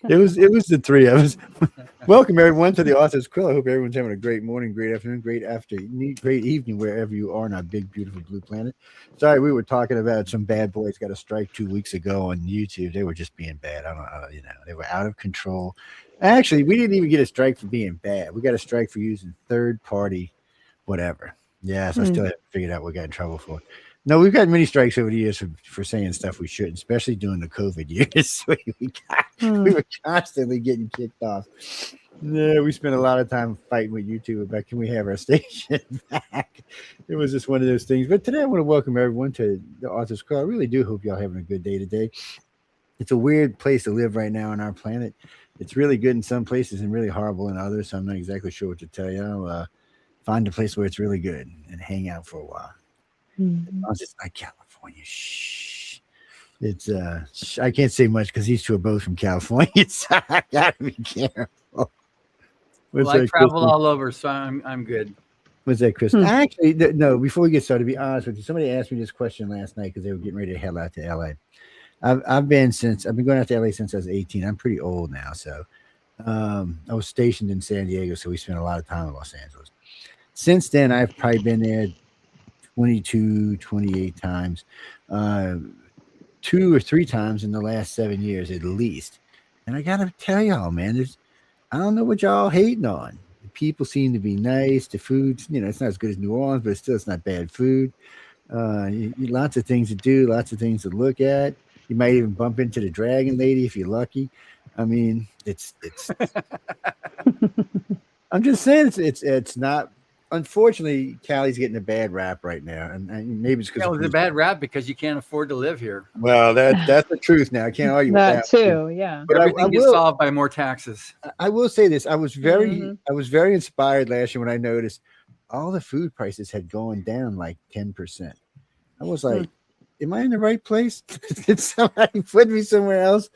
It was the three of us. Welcome everyone to the Author's Quill. I hope everyone's having a great morning, great afternoon, great evening wherever you are on our big, beautiful blue planet. Sorry, we were talking about some bad boys got a strike 2 weeks ago on YouTube. They were just being bad. I don't know, they were out of control. Actually, we didn't even get a strike for being bad. We got a strike for using third party, whatever. Yes, I still haven't figured out what we got in trouble for. No, we've got many strikes over the years for saying stuff we shouldn't, especially during the COVID years. We were constantly getting kicked off. Yeah, we spent a lot of time fighting with YouTube about can we have our station back. It was just one of those things. But today I want to welcome everyone to the Author's Call. I really do hope y'all having a good day today. It's a weird place to live right now on our planet. It's really good in some places and really horrible in others. So I'm not exactly sure what to tell you. Find a place where it's really good and hang out for a while. It's just like California. Shh. It's I can't say much because these two are both from California, so I gotta be careful. Well, I travel all over, so I'm good. What's that, Chris? Actually, no. Before we get started, to be honest with you, somebody asked me this question last night because they were getting ready to head out to LA. I've been going out to LA since I was 18. I'm pretty old now, so I was stationed in San Diego, so we spent a lot of time in Los Angeles. Since then, I've probably been there 22, 28 times, 2 or 3 times in the last 7 years at least. And I gotta tell y'all, man, I don't know what y'all hating on. The people seem to be nice. The food's, it's not as good as New Orleans, but it's not bad food. Lots of things to do, lots of things to look at. You might even bump into the dragon lady if you're lucky. I mean, it's I'm just saying it's not. Unfortunately, Cali's getting a bad rap right now, and maybe it's because it's a bad rap because you can't afford to live here. Well, that's the truth. Now I can't argue with that too. Yeah, but everything gets solved by more taxes. I will say this: I was very inspired last year when I noticed all the food prices had gone down like 10%. I was like, "Am I in the right place? Did somebody put me somewhere else?"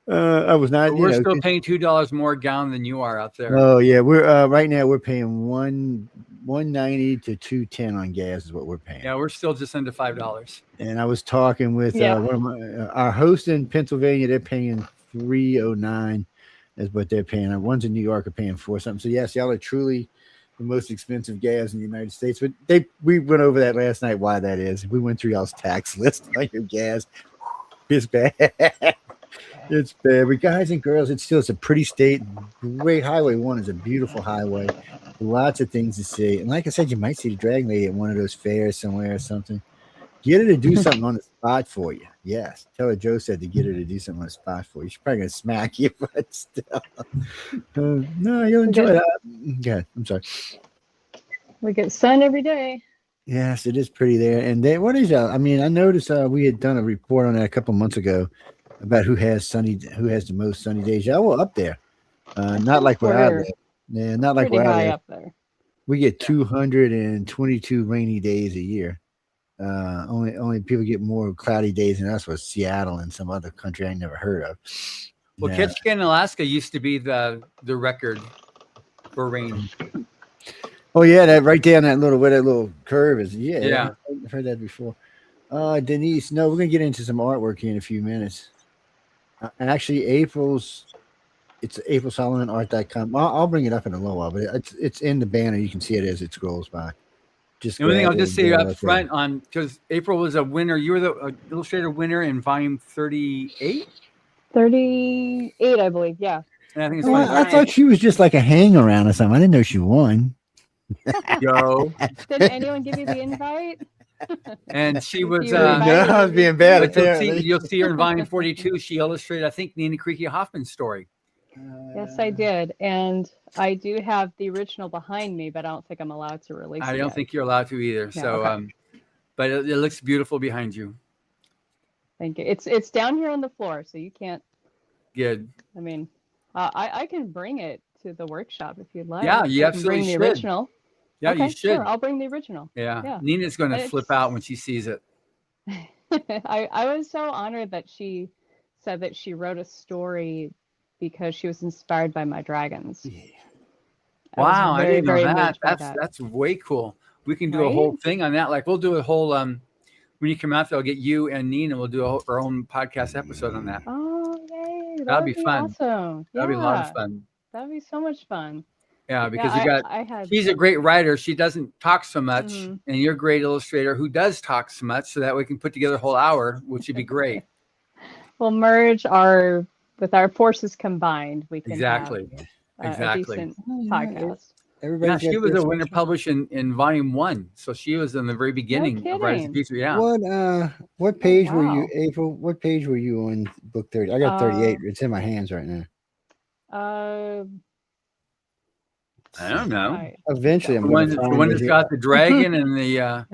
I was not. We're still paying $2 more a gallon than you are out there. Oh yeah, we're right now we're paying $1.90 to $2.10 on gas is what we're paying. Yeah, we're still just under $5. And I was talking with one of our hosts in Pennsylvania. They're paying $3.09 is what they're paying. Our ones in New York are paying $4 something. So yes, y'all are truly the most expensive gas in the United States. But we went over that last night. Why that is? We went through y'all's tax list on your gas. It's bad. It's bad. But guys and girls, it's a pretty state. Great Highway 1 is a beautiful highway. Lots of things to see. And like I said, you might see the dragon lady at one of those fairs somewhere or something. Get her to do something on the spot for you. Yes. Tell her Joe said to get her to do something on the spot for you. She's probably going to smack you, but still. No, you'll enjoy that. Okay. I'm sorry. We get sun every day. Yes, it is pretty there. And what is I mean, I noticed we had done a report on that a couple months ago about who has the most sunny days. Y'all were up there. Not like where I live. Yeah, not like where I live. Up there. We get 222 rainy days a year. Only people get more cloudy days than us was Seattle and some other country I never heard of. Well, Ketchikan, Alaska used to be the record for rain. Oh yeah, that right down that where that little curve is. Yeah. I've heard that before. Denise, no, we're gonna get into some artwork here in a few minutes. Actually, it's aprilsolomonart.com. I'll bring it up in a little while, but it's in the banner. You can see it as it scrolls by. The only thing I'll just say up front on, because April was a winner. You were the Illustrator winner in volume 38? 38, I believe. Yeah. And I think it's I thought she was just like a hang around or something. I didn't know she won. Yo. Did anyone give you the invite? And she was I was being bad. You'll see her in volume 42. She illustrated, I think, Nina Creaky Hoffman's story. Yes, I did. And I do have the original behind me, but I don't think I'm allowed to release it. I don't think you're allowed to either. Yeah, so okay. But it looks beautiful behind you. Thank you. It's down here on the floor, so you can't. Good. I mean, I can bring it to the workshop if you'd like. Yeah, you absolutely bring should. The original. Yeah, okay, you should. Sure, I'll bring the original. Yeah. Nina's going to flip out when she sees it. I was so honored that she said that she wrote a story because she was inspired by my dragons. Yeah. Wow, I didn't know that. That's way cool. We can do a whole thing on that. Like we'll do a whole when you come out there, I'll get you and Nina. We'll do our own podcast episode on that. Oh, yay. Hey, That'd be fun. awesome. That'd be a lot of Yeah, fun. that'd be so much fun. Yeah, because Yeah, I had. she's a great writer. She doesn't talk so much, Mhm. and you're a great illustrator who does talk so much, so that we can put together a whole hour, which would be great. We'll merge with our forces combined. We can have Exactly. a Exactly. decent Oh, yeah, podcast. Yeah, everybody's she got was their a winner special- published in volume 1, so she was in the very beginning of Rise of kidding. Future. Yeah. What page were you, wow. April? What page were you on book 30? I got 38. It's in my hands right now. I don't know. Eventually, I'm The going to one find that's it. got the dragon and the.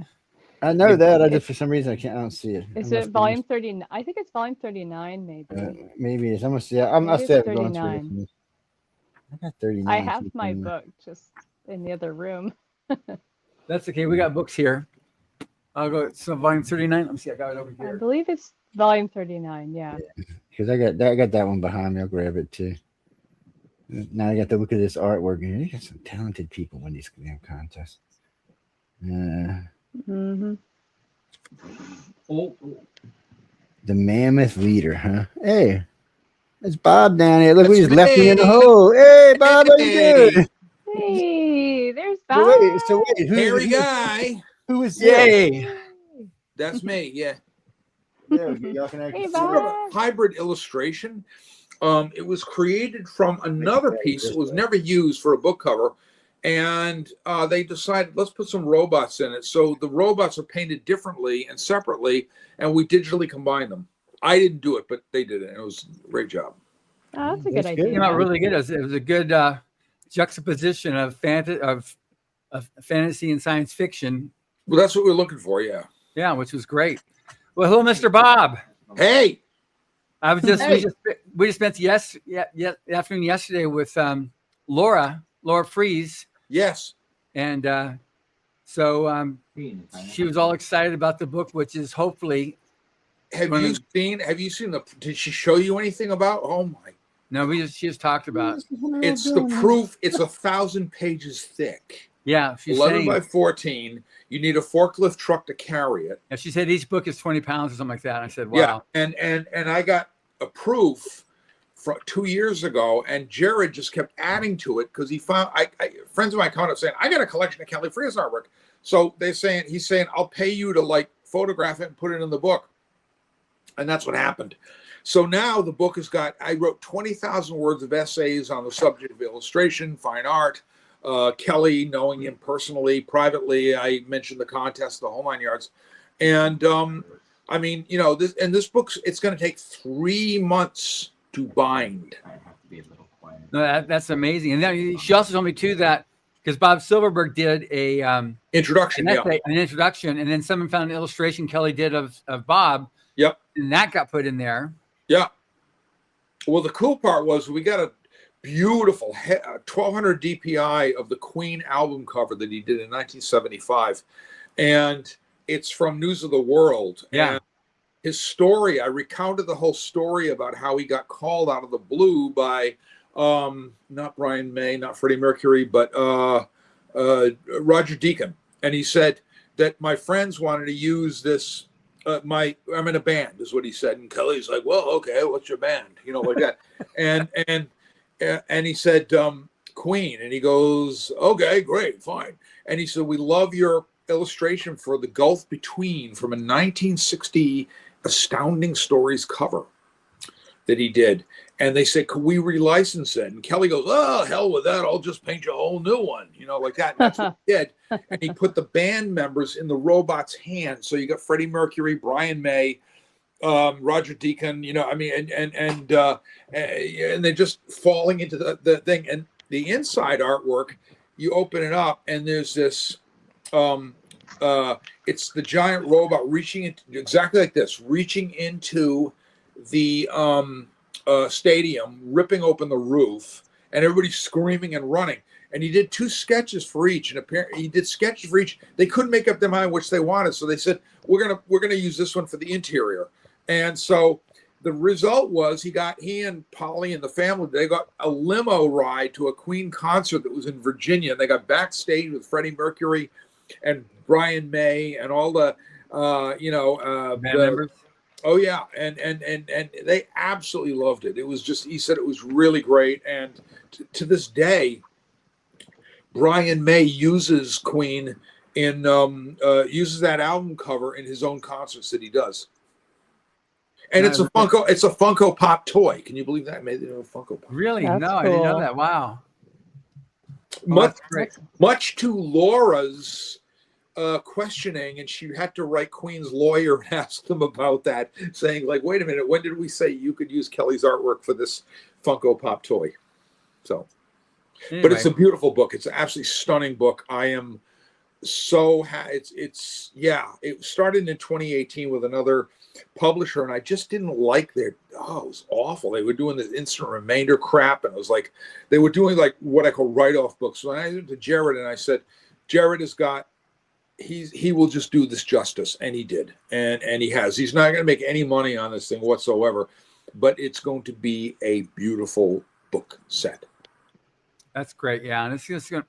I know that. I just for some reason I don't see it. Is it volume 39? I think it's volume 39, maybe. Maybe it's. I'm gonna see. I'm Maybe still it's going through 39. it. I got 39. I have my book just in the other room. That's okay. We got books here. I'll go. So volume 39. Let me see. I got it over I here. believe it's volume 39. Yeah. Because I got that one behind me. I'll grab it too. Now I got to look at this artwork. And you got some talented people win these damn contests. Mm-hmm. The Mammoth Leader, huh? Hey, it's Bob down here. Look, we just left him in the hole. Hey, Bob, how you doing? Hey, there's Bob. So wait, Hairy guy. Who is Yay! That's me. Yeah. Y'all can Hey, Sort Bob. of a hybrid illustration. It was created from another piece that was never used for a book cover, and they decided let's put some robots in it. So the robots are painted differently and separately, and we digitally combine them. I didn't do it, but they did it. And it was a great job. Oh, that's a good That's good. idea. Came out really good. It was a good juxtaposition of fantasy and science fiction. Well, that's what we're looking for. Yeah. Yeah, which was great. Well, hello, Mr. Bob. Hey. I was just Hey. we just spent the afternoon yesterday with Laura Fries, Yes. and so she was all excited about the book, which is hopefully. Have you seen the? Did she show you anything about? Oh my! No, she just talked about. It's the proof. It's 1,000 pages thick. Yeah, she's 11 saying. by 14. You need a forklift truck to carry it. And she said each book is 20 pounds or something like that. I said, wow. Yeah, and I got a proof from 2 years ago, and Jared just kept adding to it because he found friends of mine coming up saying, I got a collection of Kelly Freas artwork. So he's saying, I'll pay you to like photograph it and put it in the book. And that's what happened. So now the book has I wrote 20,000 words of essays on the subject of illustration, fine art. Kelly, knowing him personally, privately, I mentioned the contest, the whole 9 yards. And I mean, this book, it's going to take 3 months to bind. No, that's amazing. And then she also told me too that because Bob Silverberg did an introduction, and then someone found an illustration Kelly did of Bob. Yep. And that got put in there. Yeah. Well, the cool part was we got a beautiful 1200 DPI of the Queen album cover that he did in 1975. And it's from News of the World. Yeah. And his story, I recounted the whole story about how he got called out of the blue by not Brian May, not Freddie Mercury, but Roger Deacon. And he said that my friends wanted to use this. I'm in a band, is what he said. And Kelly's like, well, okay, what's your band? Like that. and he said, Queen. And he goes, okay, great, fine. And he said, we love your illustration for The Gulf Between from a 1960 Astounding Stories cover that he did. And they said, could we relicense it? And Kelly goes, oh, hell with that. I'll just paint you a whole new one, like that. And that's what he did. And he put the band members in the robot's hands. So you got Freddie Mercury, Brian May, Roger Deacon, and they're just falling into the thing. And the inside artwork, you open it up and there's this, it's the giant robot reaching into exactly like this, reaching into the stadium, ripping open the roof, and everybody's screaming and running. And he did 2 sketches for each, and apparently he did sketches for each. They couldn't make up their mind which they wanted, so they said we're gonna use this one for the interior. And so the result was he and Polly and the family, they got a limo ride to a Queen concert that was in Virginia. And they got backstage with Freddie Mercury and Brian May and all the Band members. Oh yeah, and they absolutely loved it. It was just, he said it was really great, and to this day, Brian May uses Queen in uses that album cover in his own concerts that he does. And it's a Funko Pop toy. Can you believe that? Made it a Funko Pop. Really? That's No, I didn't know cool. that. Wow. Much, That's great. much to Laura's questioning, and she had to write Queen's lawyer and ask them about that, saying like, wait a minute, when did we say you could use Kelly's artwork for this Funko Pop toy? So, Anyway, but it's a beautiful book. It's an absolutely stunning book. I am so it's yeah, it started in 2018 with another publisher, and I just didn't like it was awful. They were doing this instant remainder crap, and it was like they were doing like what I call write-off books. So I went to Jared and I said, Jared has got, he will just do this justice, and he did, and he has. He's not going to make any money on this thing whatsoever, but it's going to be a beautiful book set. that's great. Yeah, and it's just going.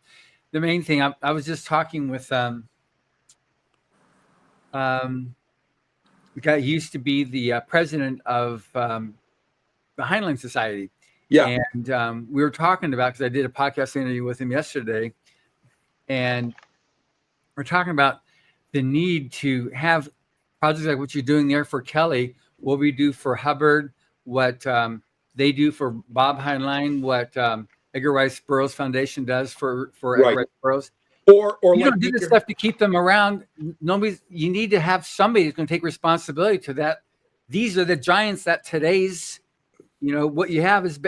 The main thing, I was just talking with the guy who used to be the president of the Heinlein Society. Yeah, and we were talking about, because I did a podcast interview with him yesterday, and we're talking about the need to have projects like what you're doing there for Kelly, what we do for Hubbard, what they do for Bob Heinlein, what Edgar Rice Burroughs Foundation does for Right. Edgar Rice Burroughs. or You like don't do this stuff to keep them around. You need to have somebody who's going to take responsibility to that. These are the giants that today's, what you have is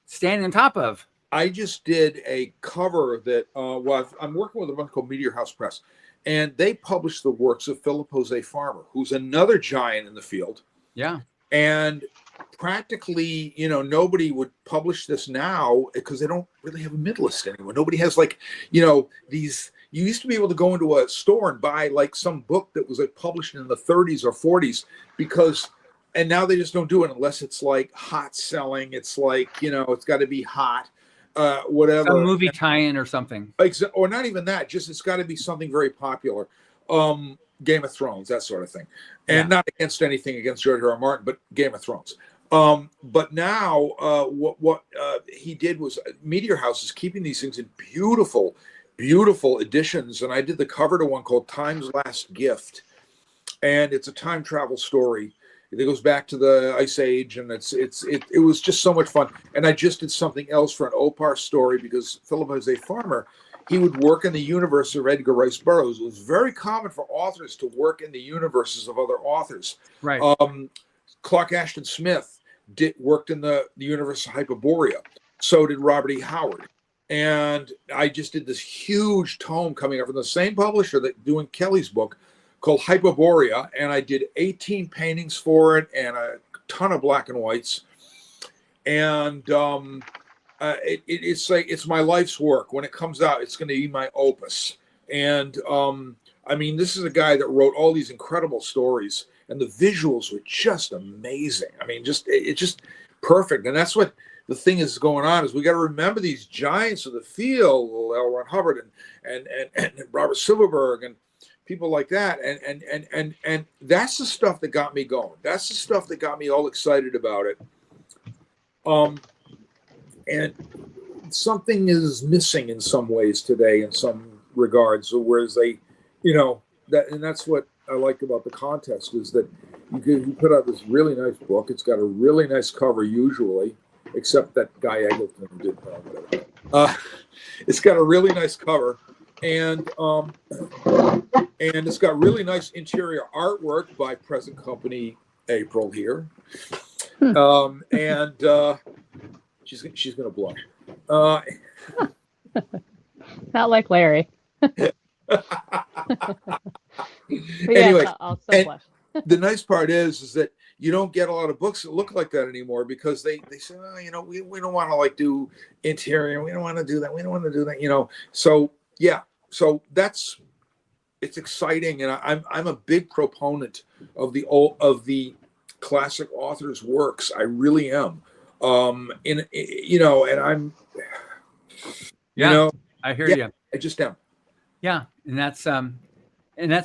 standing on top of. I just did a cover that I'm working with a bunch called Meteor House Press, and they published the works of Philip Jose Farmer, who's another giant in the field. Yeah. And practically, nobody would publish this now because they don't really have a mid list anymore. Nobody has these. You used to be able to go into a store and buy like some book that was like published in the 30s or 40s and now they just don't do it unless it's like hot selling. It's like, it's got to be hot, whatever. Some movie tie-in or something. Or not even that. Just it's got to be something very popular. Game of Thrones, that sort of thing. And not against anything against George R. R. Martin, but Game of Thrones. But now what he did was Meteor House is keeping these things in beautiful, beautiful editions. And I did the cover to one called Time's Last Gift. And it's a time travel story. It goes back to the Ice Age, and it was just so much fun. And I just did something else for an Opar story because Philip Jose Farmer, he would work in the universe of Edgar Rice Burroughs. It was very common for authors to work in the universes of other authors. Right. Clark Ashton Smith worked in the universe of Hyperborea. So did Robert E. Howard. And I just did this huge tome coming up from the same publisher that doing Kelly's book, called Hyperborea, and I did 18 paintings for it and a ton of black and whites. And it's like it's my life's work. When it comes out, it's going to be my opus. And this is a guy that wrote all these incredible stories, and the visuals were just amazing. It's just perfect. And that's what the thing is going on is we got to remember these giants of the field, L. Ron Hubbard and Robert Silverberg and people like that, and that's the stuff that got me going. That's the stuff that got me all excited about it. And something is missing in some ways today, in some regards. Whereas that's what I like about the contest is that you put out this really nice book. It's got a really nice cover usually, except that Guy Eggleston did whatever. It's got a really nice cover. And it's got really nice interior artwork by present company April here. And she's gonna blush. Not like Larry. Anyway, I'll still blush. The nice part is that you don't get a lot of books that look like that anymore because they say, we don't want to like do interior. We don't want to do that. We don't want to do that. So yeah. So it's exciting, and I'm a big proponent of the classic authors' works. I really am. And I'm. I hear you. I just am. Yeah, and that's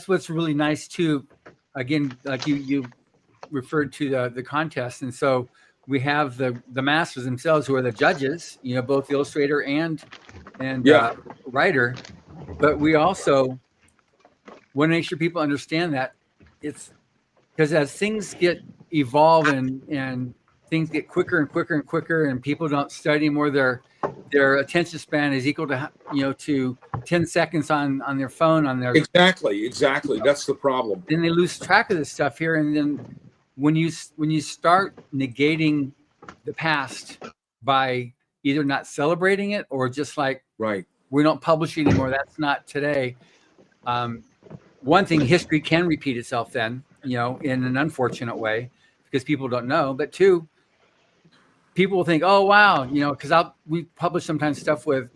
what's really nice too. Again, like you referred to the contest, and so we have the masters themselves who are the judges, both the illustrator and Yeah. writer. But we also want to make sure people understand that it's because as things evolve and things get quicker and quicker and quicker, and people don't study anymore, their attention span is equal to 10 seconds on their phone on their Exactly. That's the problem. then they lose track of this stuff here. And then when you start negating the past by either not celebrating it or just like, Right. we don't publish it anymore, that's not today. One thing, history can repeat itself then, in an unfortunate way because people don't know. But two, people will think, oh, wow, because we publish sometimes stuff with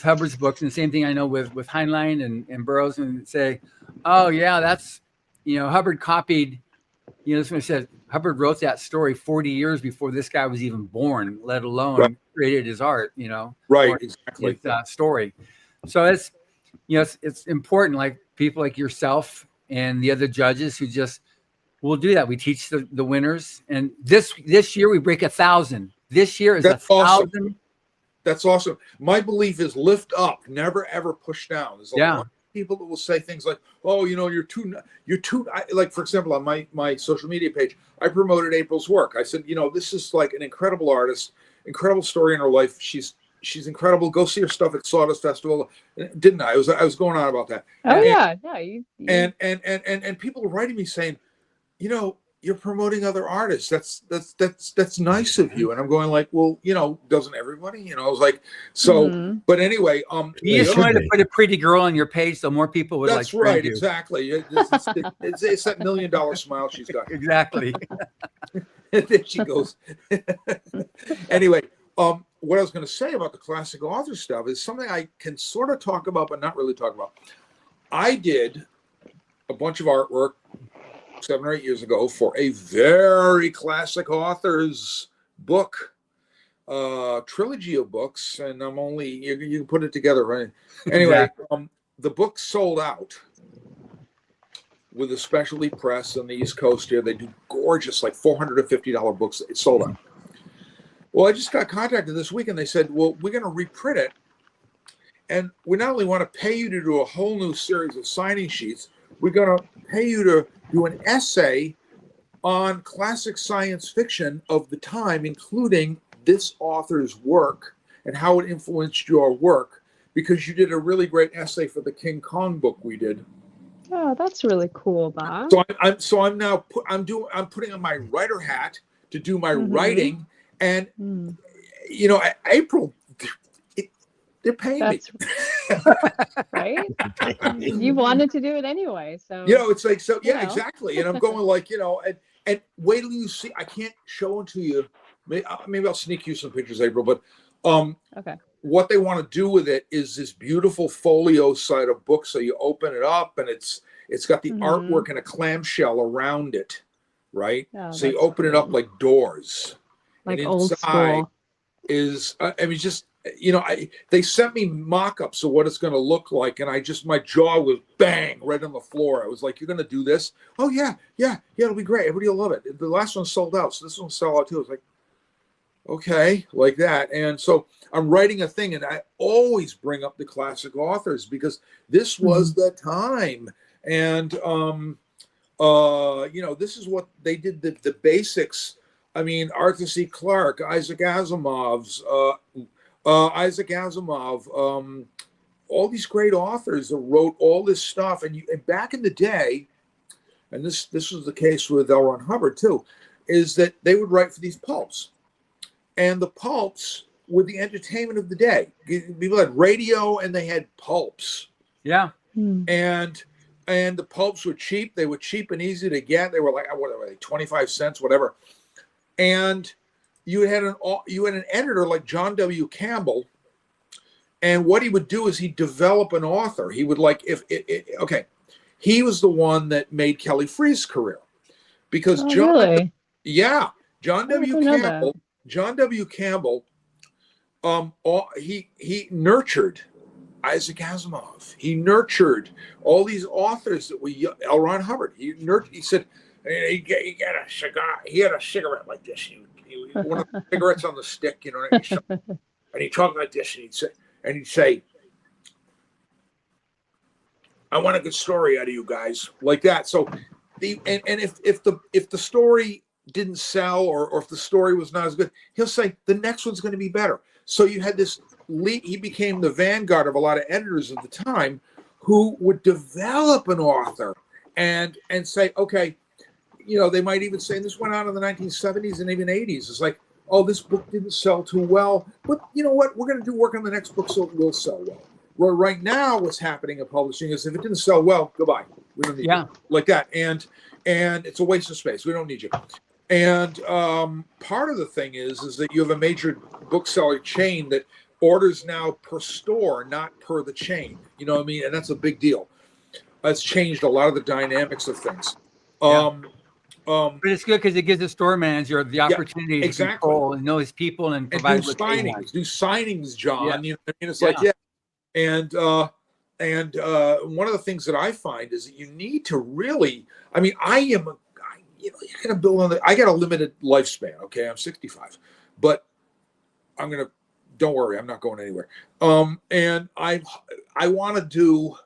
Hubbard's books, and the same thing I know with Heinlein and Burroughs, and say, oh, yeah, that's, Hubbard copied, this one says Hubbard wrote that story 40 years before this guy was even born, let alone created his art, Right, exactly. His story. So it's important, like people like yourself and the other judges who just will do that. We teach the winners, and this year we break 1,000. This year is 1,000. Awesome. That's awesome. My belief is lift up, never ever push down. There's a lot of people that will say things like, "Oh, you're too." Like for example, on my social media page, I promoted April's work. I said, this is like an incredible artist, incredible story in her life. She's incredible. Go see her stuff at Sawdust Festival. Didn't I? I was going on about that. And people are writing me saying, you're promoting other artists. That's nice of you. And I'm going like, well, doesn't everybody? I was like, so. But anyway, you just wanted to put a pretty girl on your page so more people would. That's like right, you. Exactly. It's that $1 million smile she's got. Exactly. And then she goes. Anyway, what I was going to say about the classic author stuff is something I can sort of talk about, but not really talk about. I did a bunch of artwork 7 or 8 years ago for a very classic author's book, trilogy of books, and I'm only you can put it together, right? Anyway, the book sold out with a specialty press on the East Coast here. They do gorgeous, like $450 books. It sold out. Well, I just got contacted this week, and they said, well, we're going to reprint it, and we not only want to pay you to do a whole new series of signing sheets, we're going to pay you to do an essay on classic science fiction of the time, including this author's work and how it influenced your work, because you did a really great essay for the King Kong book we did. Oh, that's really cool, Bob. So I'm now putting on my writer hat to do my writing, and April, they're paying me. Right? You wanted to do it anyway, so it's like exactly. And I'm going like, and wait till you see. I can't show it to you. Maybe I'll sneak you some pictures, April. But okay. What they want to do with it is this beautiful folio side of book. So you open it up, and it's got the artwork and a clamshell around it, right? Oh, so you open it up like doors, like and old inside school. is just. They sent me mock-ups of what it's going to look like, and my jaw was bang right on the floor. I was like, "You're going to do this? Oh yeah, it'll be great. Everybody will love it." The last one sold out, so this one will sell out too. I was like, okay, like that. And so I'm writing a thing, and I always bring up the classic authors because this was the time, and this is what they did. The basics. I mean, Arthur C. Clarke, Isaac Asimov's. Isaac Asimov, all these great authors that wrote all this stuff, and back in the day, and this was the case with L. Ron Hubbard too, is that they would write for these pulps, and the pulps were the entertainment of the day. People had radio, and they had pulps. Yeah, and the pulps were cheap. They were cheap and easy to get. They were like 25 cents, whatever, and you had an editor like John W. Campbell, and what he would do is he'd develop an author. He would he was the one that made Kelly Free's career, because John W. Campbell, he nurtured Isaac Asimov. He nurtured all these authors that were L. Ron Hubbard. He said, And he get a cigar. He had a cigarette like this. One of the cigarettes on the stick, and he talked like this, and he'd say, "I want a good story out of you guys," like that. So, if the story didn't sell, or if the story was not as good, he'll say the next one's going to be better. So you had this. He became the vanguard of a lot of editors at the time, who would develop an author and say, okay, they might even say, and this went on in the 1970s and even 80s. It's like, oh, this book didn't sell too well, but you know what? We're going to do work on the next book so it will sell well. Well, right now, what's happening in publishing is if it didn't sell well, goodbye. We don't need you. Like that. And it's a waste of space. We don't need you. And part of the thing is that you have a major bookseller chain that orders now per store, not per the chain. You know what I mean? And that's a big deal. It's changed a lot of the dynamics of things. But it's good because it gives the store manager the opportunity to control and know his people and provide do signings, John. Yeah. You know what I mean? It's like, and one of the things that I find is that you need to really. I mean, I got to build on I got a limited lifespan. Okay, I'm 65, but don't worry, I'm not going anywhere. And I want to do.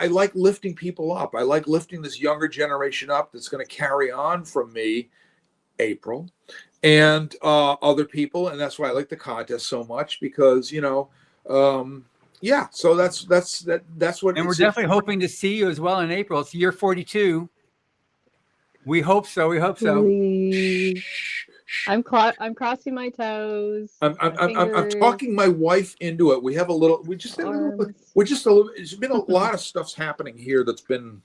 I like lifting people up. I like lifting this younger generation up that's going to carry on from me, April, and other people. And that's why I like the contest so much because, So that's what. And we're definitely hoping to see you as well in April. It's year 42. We hope so. Please. I'm crossing my toes. I'm talking my wife into it. We have it's been a lot of stuff's happening here that's been,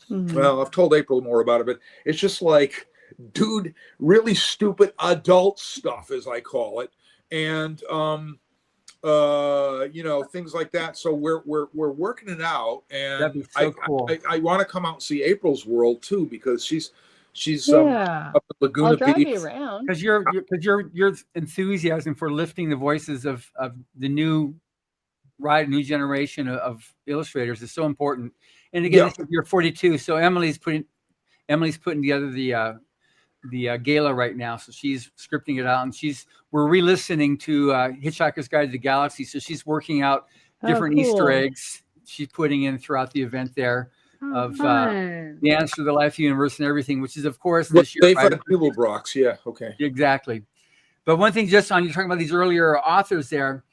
well, I've told April more about it, but it's just like, dude, really stupid adult stuff, as I call it. And, things like that. So we're working it out. And that'd be so cool. I want to come out and see April's world too, because she's up at Laguna I'll drive Beach. you around. Because your enthusiasm for lifting the voices of the new generation of illustrators is so important. And again, you're 42, so Emily's putting together the gala right now. So she's scripting it out, and we're re-listening to Hitchhiker's Guide to the Galaxy. So she's working out different Easter eggs she's putting in throughout the event there. Of the answer to the life universe and everything, which is of course this year. They've had Brox, okay, exactly. But one thing, just on you're talking about these earlier authors there,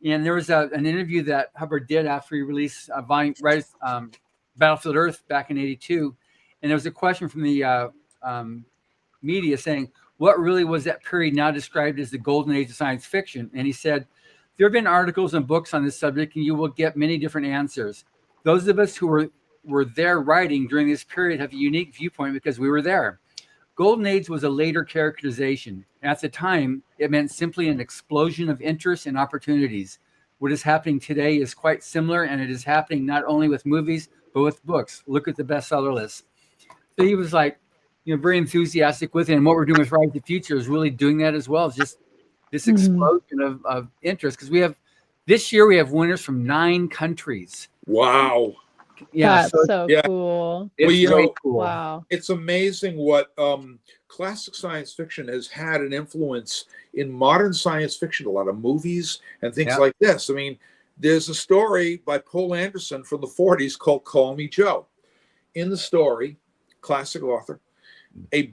and there was an interview that Hubbard did after he released Battlefield Earth back in '82, and there was a question from the media saying, "What really was that period now described as the golden age of science fiction?" And he said, "There have been articles and books on this subject, and you will get many different answers. Those of us who were there writing during this period have a unique viewpoint because we were there. Golden Age was a later characterization. At the time, it meant simply an explosion of interest and opportunities. What is happening today is quite similar, and it is happening not only with movies, but with books. Look at the bestseller list." So he was like, very enthusiastic with it. And what we're doing with Rise to the Future is really doing that as well. It's just this explosion of interest. Because this year we have winners from 9 countries. Wow. Yeah, that's so cool. It's cool. Wow. It's amazing what classic science fiction has had an influence in modern science fiction, a lot of movies and things like this. I mean, there's a story by Poul Anderson from the 40s called Call Me Joe. In the story, classic author, a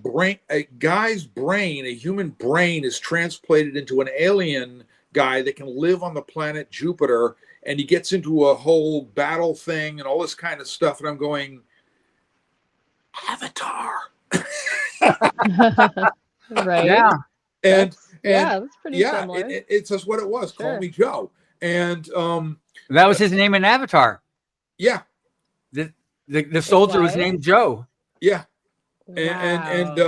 guy's brain, a human brain, is transplanted into an alien guy that can live on the planet Jupiter, and he gets into a whole battle thing and all this kind of stuff. And I'm going, Avatar. Right. Yeah. That's pretty similar. It's just what it was. Sure. Call Me Joe. And that was his name in Avatar. Yeah. The soldier was named Joe. Yeah. Wow.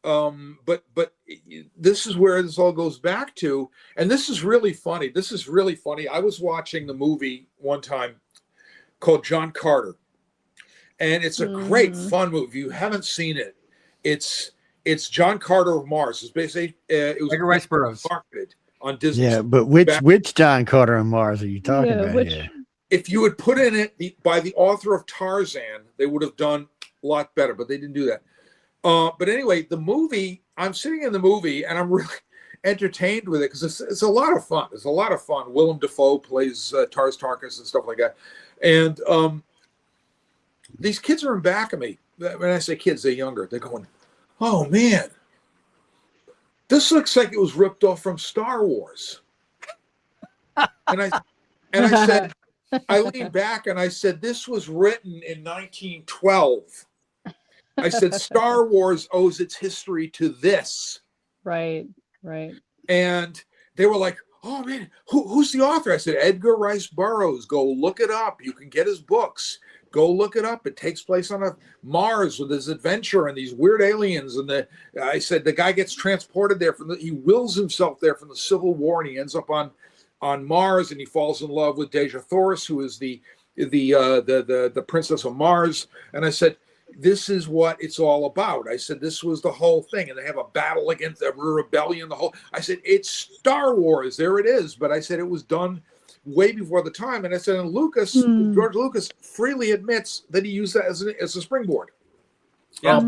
But this is where this all goes back to, and this is really funny. I was watching the movie one time called John Carter, and it's a great fun movie. If you haven't seen it, it's John Carter of Mars. It's basically it was Rice Burroughs marketed on Disney. Yeah, but which John Carter on Mars are you talking about here? if you had put in it by the author of Tarzan, they would have done a lot better, but they didn't do that. But anyway, the movie, I'm sitting in the movie and I'm really entertained with it because it's a lot of fun. It's a lot of fun. Willem Dafoe plays Tars Tarkas and stuff like that. And these kids are in back of me. When I say kids, they're younger. They're going, oh man, this looks like it was ripped off from Star Wars. And I said, I leaned back and I said, this was written in 1912. I said, Star Wars owes its history to this. Right. And they were like, oh man, who's the author? I said, Edgar Rice Burroughs. Go look it up. You can get his books. Go look it up. It takes place on Mars with his adventure and these weird aliens. And I said, the guy gets transported there he wills himself there from the Civil War, and he ends up on Mars, and he falls in love with Dejah Thoris, who is the princess of Mars. And I said, this is what it's all about. I said, this was the whole thing. And they have a battle against a rebellion. I said, it's Star Wars. There it is. But I said, it was done way before the time. And I said, and George Lucas freely admits that he used that as a springboard. Yeah.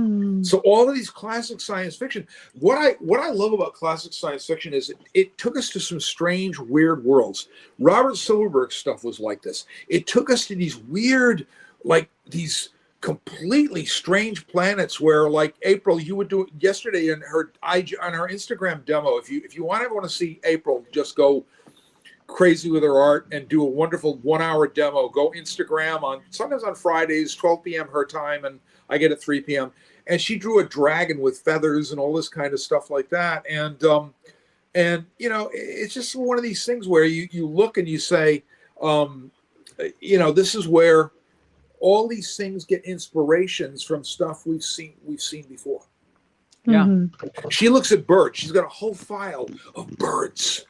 So all of these classic science fiction, what I love about classic science fiction is it took us to some strange, weird worlds. Robert Silverberg's stuff was like this. It took us to these weird, like these completely strange planets where, like April, you would do yesterday on her Instagram demo. If you want to see April just go crazy with her art and do a wonderful 1-hour demo, go Instagram sometimes on Fridays, 12 p.m. her time, and I get at 3 p.m. And she drew a dragon with feathers and all this kind of stuff like that. And you know, it's just one of these things where you look and you say, you know, this is where all these things get inspirations from stuff we've seen before. Yeah. She looks at birds. She's got a whole file of birds.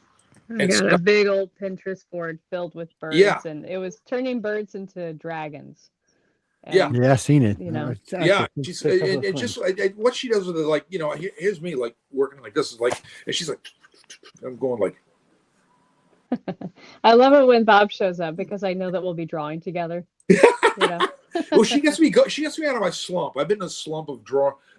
I got a big old Pinterest board filled with birds, and it was turning birds into dragons. And, I've seen it. You know, she's and just what she does with it, like, you know, here's me like working like this is like, and she's like, I'm going like. I love it when Bob shows up because I know that we'll be drawing together. You know? Well, she gets me out of my slump. I've been in a slump of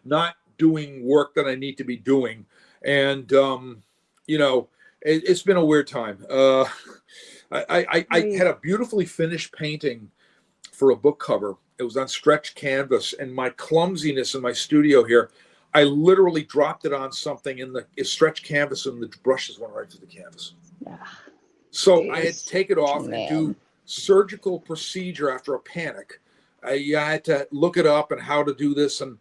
not doing work that I need to be doing, and you know, it's been a weird time. I had a beautifully finished painting for a book cover. It was on stretch canvas, and my clumsiness in my studio here, I literally dropped it on something in the stretch canvas, and the brushes went right through the canvas. Yeah. So I had to take it off and do surgical procedure after a panic. I had to look it up and how to do this, and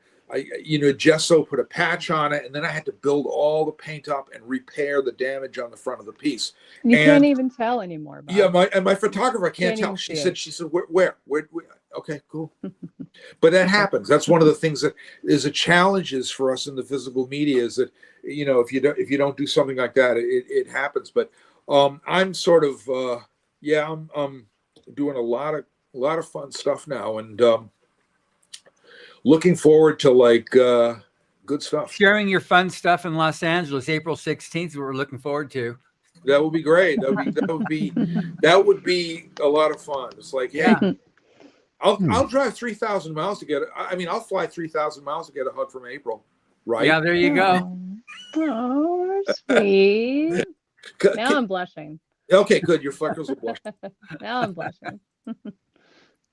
gesso, put a patch on it, and then I had to build all the paint up and repair the damage on the front of the piece. You can't even tell anymore. Bob. Yeah, my photographer can't tell. She said, where? Okay, cool. But that happens. That's one of the things that is a challenges for us in the physical media, is that, you know, if you don't do something like that, it happens. But I'm sort of I'm doing a lot of fun stuff now, and looking forward to like good stuff. Sharing your fun stuff in Los Angeles, April 16th. We're looking forward to. That would be great. That would be a lot of fun. It's like, I'll drive 3,000 miles to get it. I mean, I'll fly 3,000 miles to get a hug from April. Right? Yeah, there you go. Oh, sweet. Now I'm blushing. Okay, good. Your freckles are blushing. Now I'm blushing.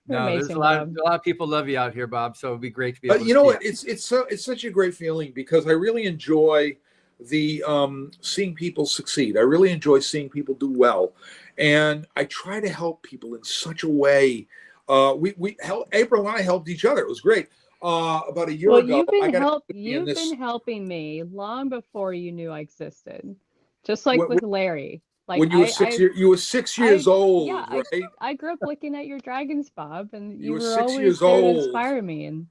No, there's a lot of people love you out here, Bob. So it'd be great to be able to you know what? It's such a great feeling, because I really enjoy the seeing people succeed. I really enjoy seeing people do well, and I try to help people in such a way. April and I helped each other. It was great. About a year ago, you've been helping me long before you knew I existed. Just like with Larry. Like when you were 6 years old, yeah, right? I grew up looking at your dragons, Bob, and you were 6 always years there to old. inspire me. And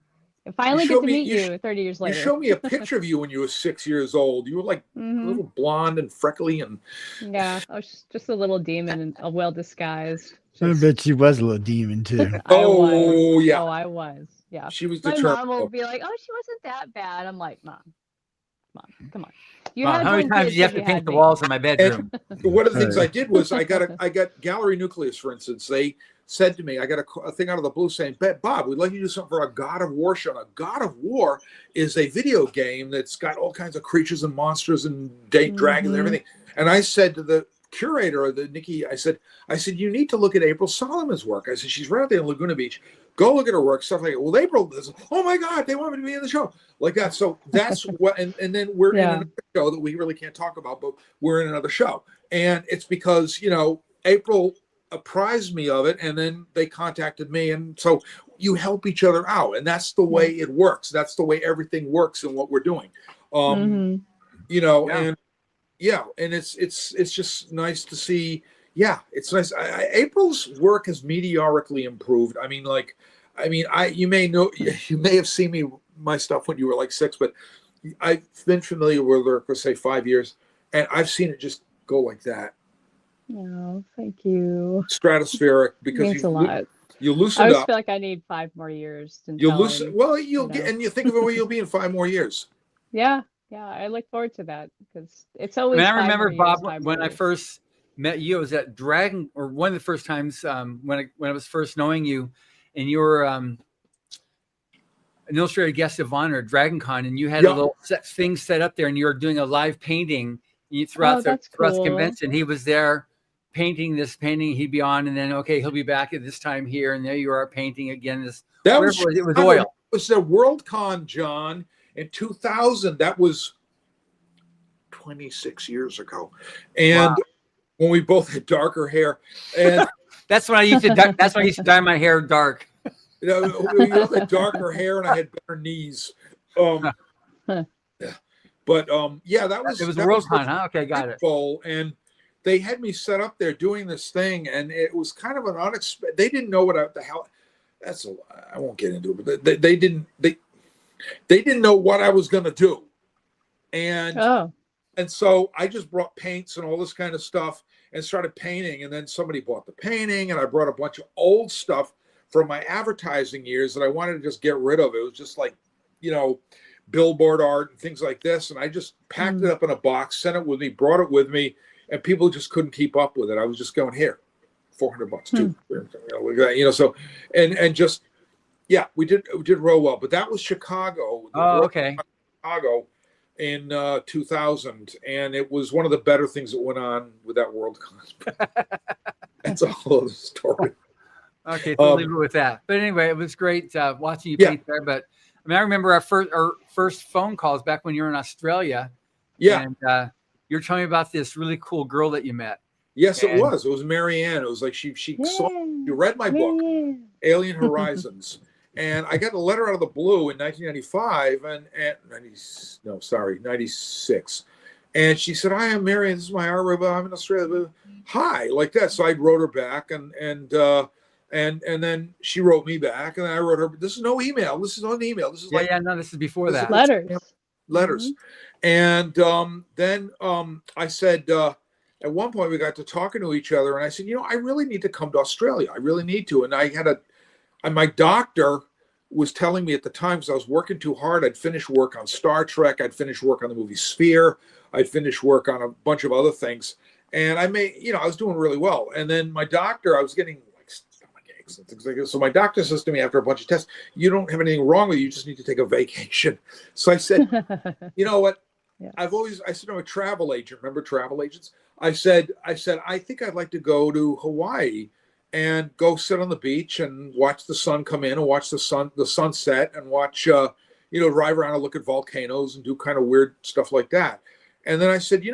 I finally get to meet you 30 years later. You showed me a picture of you when you were 6 years old. You were like a little blonde and freckly, and yeah, I was just a little demon, and a well disguised. I bet she was a little demon too. I was. Yeah. She was My determined. mom will be like, "Oh, she wasn't that bad." I'm like, Mom, come on. You Wow, had how many one times kid do you have 'cause to paint had the me. walls in my bedroom? One of the things Right. I did was I got Gallery Nucleus, for instance. They said to me, I got a thing out of the blue saying, Bob, we'd like you to do something for a God of War show. Now, God of War is a video game that's got all kinds of creatures and monsters and dragons and Mhm. everything. And I said to the curator of the Nikki, I said, you need to look at April Solomon's work. I said, she's right out there in Laguna Beach. Go look at her work, stuff like that. Well, April, oh my God, they want me to be in the show. Like that. So that's what, and then we're in Yeah. another show that we really can't talk about, but we're in another show. And it's because, April apprised me of it, and then they contacted me. And so you help each other out. And that's the way it works. That's the way everything works in what we're doing. Mhm. And and it's just nice to see. Yeah, it's nice. April's work has meteorically improved. You may have seen my stuff when you were like 6, but I've been familiar with her for say 5 years, and I've seen it just go like that, Oh, thank you. stratospheric. It Because means a lot. you I loosened always up. feel like I need 5 more years You until loosen. I'm, Well, you'll you get, know. and you think of where you'll be in 5 more years. Yeah, I look forward to that because it's I always mean, I 5 remember, more years, Bob, 5 when more I years. first met you, it was at Dragon, or one of the first times when I was first knowing you, and you were an illustrated guest of honor at Dragon Con, and you had a Yeah. little thing set up there, and you were doing a live painting Oh, throughout that's the cool. convention. He was there painting this painting. He'd be on, and then, okay, he'll be back at this time here, and there you are painting again. This That whatever was it was oil. It was the WorldCon, John, in 2000. That was 26 years ago, and when we both had darker hair, and That's when I used to. That's when I used to dye my hair dark. we both had darker hair, and I had better knees. But that was It was that WorldCon, huh? Okay, got it. Bowl, and they had me set up there doing this thing, and it was kind of an unexpected. They didn't know what the hell. I won't get into it, but they didn't know what I was going to do, and so I just brought paints and all this kind of stuff and started painting, and then somebody bought the painting, and I brought a bunch of old stuff from my advertising years that I wanted to just get rid of. It was just like, billboard art and things like this, and I just packed it up in a box, sent it with me, brought it with me, and people just couldn't keep up with it. I was just going, here, $400 too, so and just we did real well. But that was Chicago. Chicago in 2000, and it was one of the better things that went on with that WorldCon. That's a whole other story. Okay, so leave it with that. But anyway, it was great watching you paint there. But I mean, I remember our first phone calls back when you were in Australia. Yeah, and you're telling me about this really cool girl that you met. Yes, it was. It was Marianne. It was like she saw, you read my book, Alien Horizons, and I got a letter out of the blue in 1995 96. And she said, "Hi, I'm Marianne. This is my art. I'm in Australia. Hi," like that. So I wrote her back, and then she wrote me back, and then I wrote her. This is no email. This is not an email. This is this is before that. Letters. And then I said, at one point we got to talking to each other, and I said, I really need to come to Australia. I really need to. And and my doctor was telling me at the time, because I was working too hard, I'd finished work on Star Trek, I'd finished work on the movie Sphere, I'd finished work on a bunch of other things, and I was doing really well. And then my doctor, I was getting like stomach aches and things like this. So my doctor says to me after a bunch of tests, "You don't have anything wrong with you. You just need to take a vacation." So I said, "You know what? Yeah. I said, I'm a travel agent. Remember travel agents? I said, I think I'd like to go to Hawaii and go sit on the beach and watch the sun come in and watch the sunset and watch, drive around and look at volcanoes and do kind of weird stuff like that." And then I said,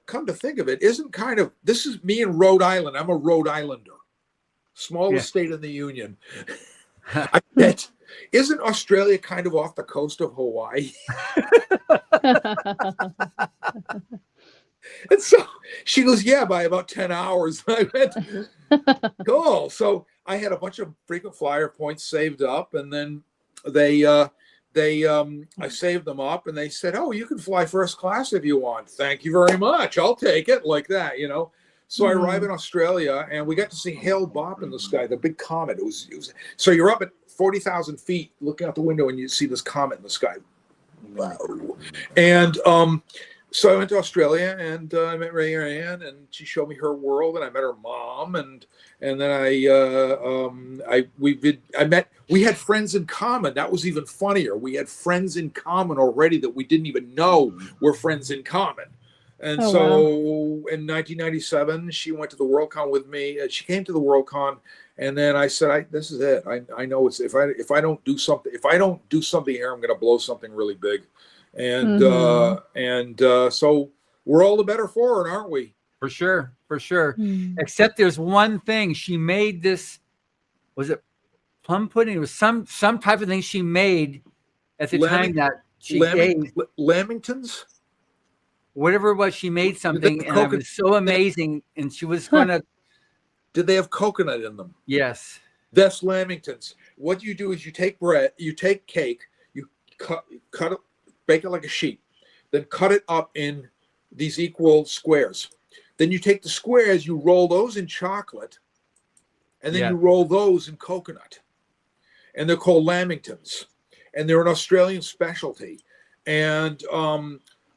come to think of it, this is me in Rhode Island. I'm a Rhode Islander, smallest state in the Union. I said, isn't Australia kind of off the coast of Hawaii? And so she goes, "Yeah, by about 10 hours. I went, cool. So I had a bunch of frequent flyer points saved up, and then I saved them up, and they said, "Oh, you can fly first class if you want." "Thank you very much. I'll take it," like that, So I arrive in Australia, and we got to see Hale-Bopp in the sky, the big comet. It was so you're up at 40,000 feet looking out the window, and you see this comet in the sky. Wow. And So I went to Australia and I met Ray Ann, and she showed me her world, and I met her mom, and then we had friends in common. That was even funnier. We had friends in common already that we didn't even know were friends in common. And Oh, so wow. in 1997, she went to the Worldcon with me. She came to the Worldcon, and then I said, "This is it. I know it's if I don't do something here, I'm going to blow something really big." And so we're all the better for it, aren't we? For sure, for sure. Mm. Except there's one thing she made. This was it plum pudding? It was some type of thing she made at the time that she gave. Lamingtons. Whatever it was, she made something, and it was so amazing. And she was going to. Did they have coconut in them? Yes. That's lamingtons. What you do is you take bread, you take cake, you cut it, bake it like a sheet, then cut it up in these equal squares. Then you take the squares, you roll those in chocolate, and then you roll those in coconut. And they're called lamingtons. And they're an Australian specialty. And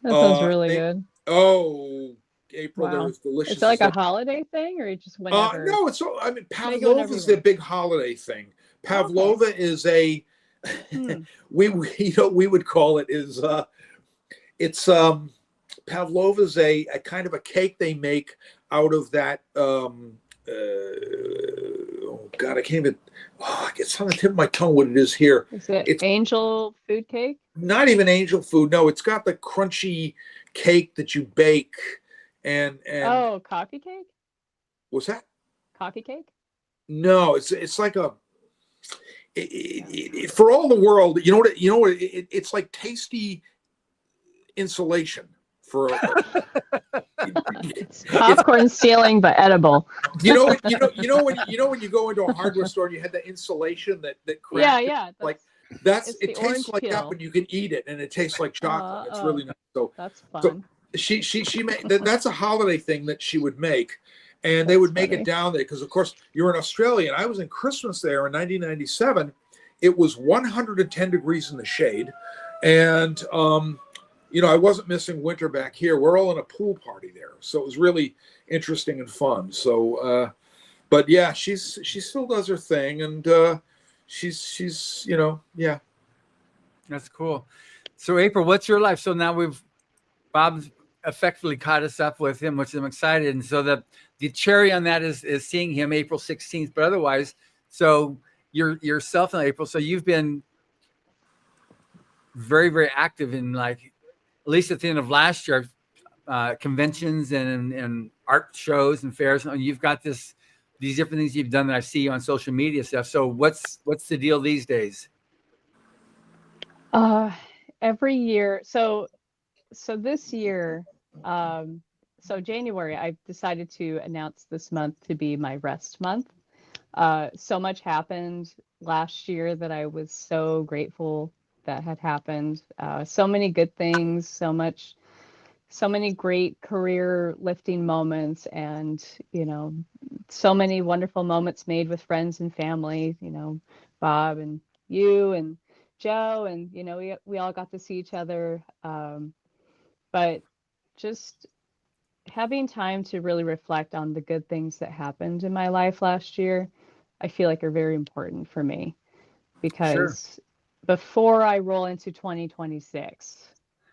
That sounds really good. Oh, April, Wow. there was delicious. Is it like a holiday thing, or just whenever? No, it's. I mean, pavlova is their big holiday thing. Pavlova is a. we would call it is. It's pavlova is a kind of a cake they make out of that. Oh God, I can't even. It's on the tip of my tongue what it is here. Is it angel food cake? Not even angel food. No, it's got the crunchy cake that you bake. And coffee cake? What's that? Coffee cake? No, it's like a for all the world. You know what? It's like tasty insulation for. It's popcorn stealing, but edible. You know when you go into a hardware store and you had that insulation that cracks. Yeah. Like it tastes like that, but you can eat it and it tastes like chocolate. It's really nice. So that's fun. So, she made that's a holiday thing that she would make, and they would make it down there because of course you're in Australia and I was in Christmas there in 1997. It was 110 degrees in the shade, and I wasn't missing winter back here. We're all in a pool party there, so it was really interesting and fun. So but yeah, she still does her thing, and she's yeah. That's cool. So April, what's your life? So now Bob's effectively caught us up with him, which I'm excited. And so the cherry on that is seeing him April 16th. But otherwise, so yourself and April, so you've been very, very active in at least at the end of last year, conventions and art shows and fairs. And you've got these different things you've done that I see on social media stuff. So what's the deal these days? Every year. So this year, so January, I've decided to announce this month to be my rest month. So much happened last year that I was so grateful that had happened. So many good things, so many great career lifting moments, and so many wonderful moments made with friends and family. Bob and you and Joe, and we all got to see each other. But just having time to really reflect on the good things that happened in my life last year, I feel like are very important for me, because before I roll into 2026,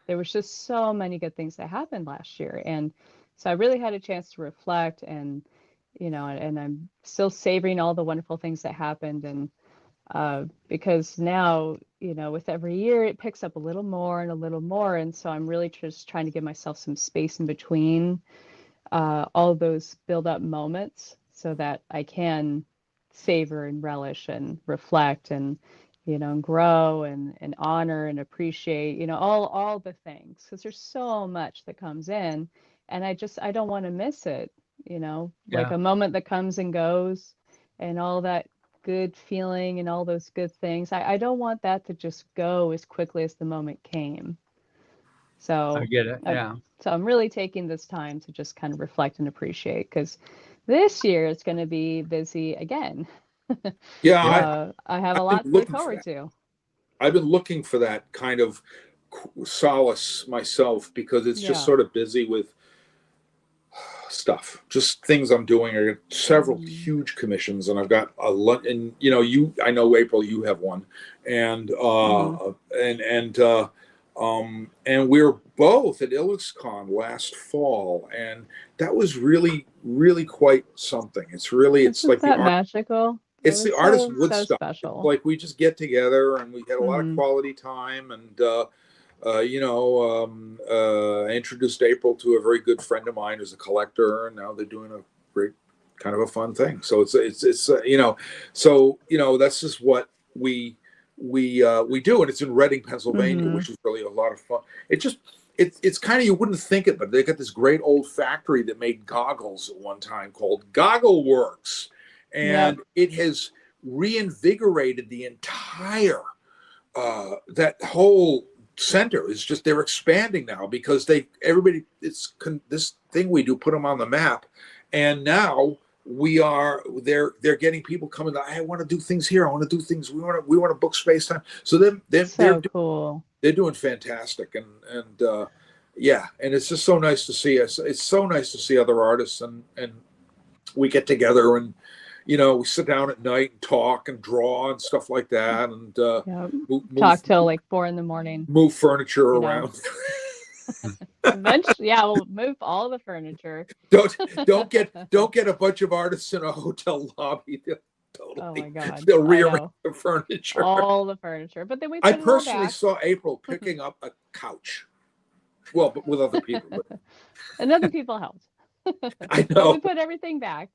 there was just so many good things that happened last year. And so I really had a chance to reflect, and, and I'm still savoring all the wonderful things that happened. And because now, with every year it picks up a little more and a little more. And so I'm really just trying to give myself some space in between all those build up moments so that I can savor and relish and reflect and, and grow and honor and appreciate, all the things, because there's so much that comes in, and I don't want to miss it, like a moment that comes and goes and all that good feeling and all those good things. I don't want that to just go as quickly as the moment came. So I get it. Yeah. So I'm really taking this time to just kind of reflect and appreciate, because this year it's going to be busy again. Yeah. I have a lot to look forward to. I've been looking for that kind of solace myself because it's just Yeah. sort of busy with stuff, just things I'm doing. I got several huge commissions, and I've got a lot. And I know April, you have one, and and we were both at IlluxCon last fall, and that was really, really quite something. It's like that magical. It's the was artist so Woodstock. special. Like we just get together, and we had a lot of quality time, and I introduced April to a very good friend of mine who's a collector, and now they're doing a great kind of a fun thing. So it's that's just what we do, and it's in Reading, Pennsylvania, which is really a lot of fun. It's kind of, you wouldn't think it, but they got this great old factory that made goggles at one time called Goggle Works, and it has reinvigorated the entire that whole center. Is just, they're expanding now because this thing we do, put them on the map, and now they're getting people coming. I want to do things here. I want to do things. We want to book space time. So they're cool. They're doing fantastic, and it's just so nice to see us. It's so nice to see other artists, and we get together, and we sit down at night and talk and draw and stuff like that, and talk till like 4 a.m. Move furniture around. Eventually, we'll move all the furniture. Don't get a bunch of artists in a hotel lobby. Oh my God! They'll rearrange the furniture. All the furniture, but then I personally saw April picking up a couch. Well, but with other people. And other people helped. I know. We put everything back.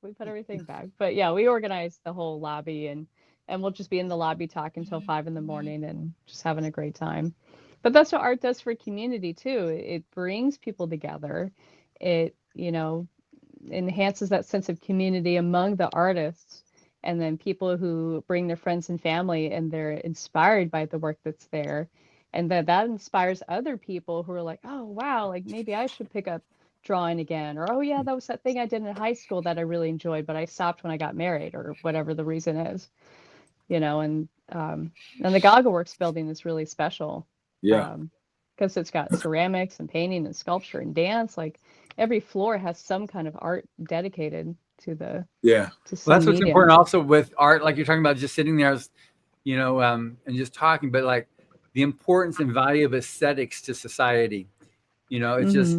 But yeah, we organized the whole lobby, and we'll just be in the lobby talking until 5 a.m. and just having a great time. But that's what art does for community too. It brings people together. It, enhances that sense of community among the artists, and then people who bring their friends and family, and they're inspired by the work that's there. And that inspires other people who are like, oh, wow, like maybe I should pick up drawing again, or, oh yeah, that was that thing I did in high school that I really enjoyed, but I stopped when I got married, or whatever the reason is, and the Goggle Works building is really special. Because it's got ceramics and painting and sculpture and dance. Like every floor has some kind of art dedicated to the that's what's important also with art, like you're talking about, just sitting there, and just talking, but like the importance and value of aesthetics to society. It's just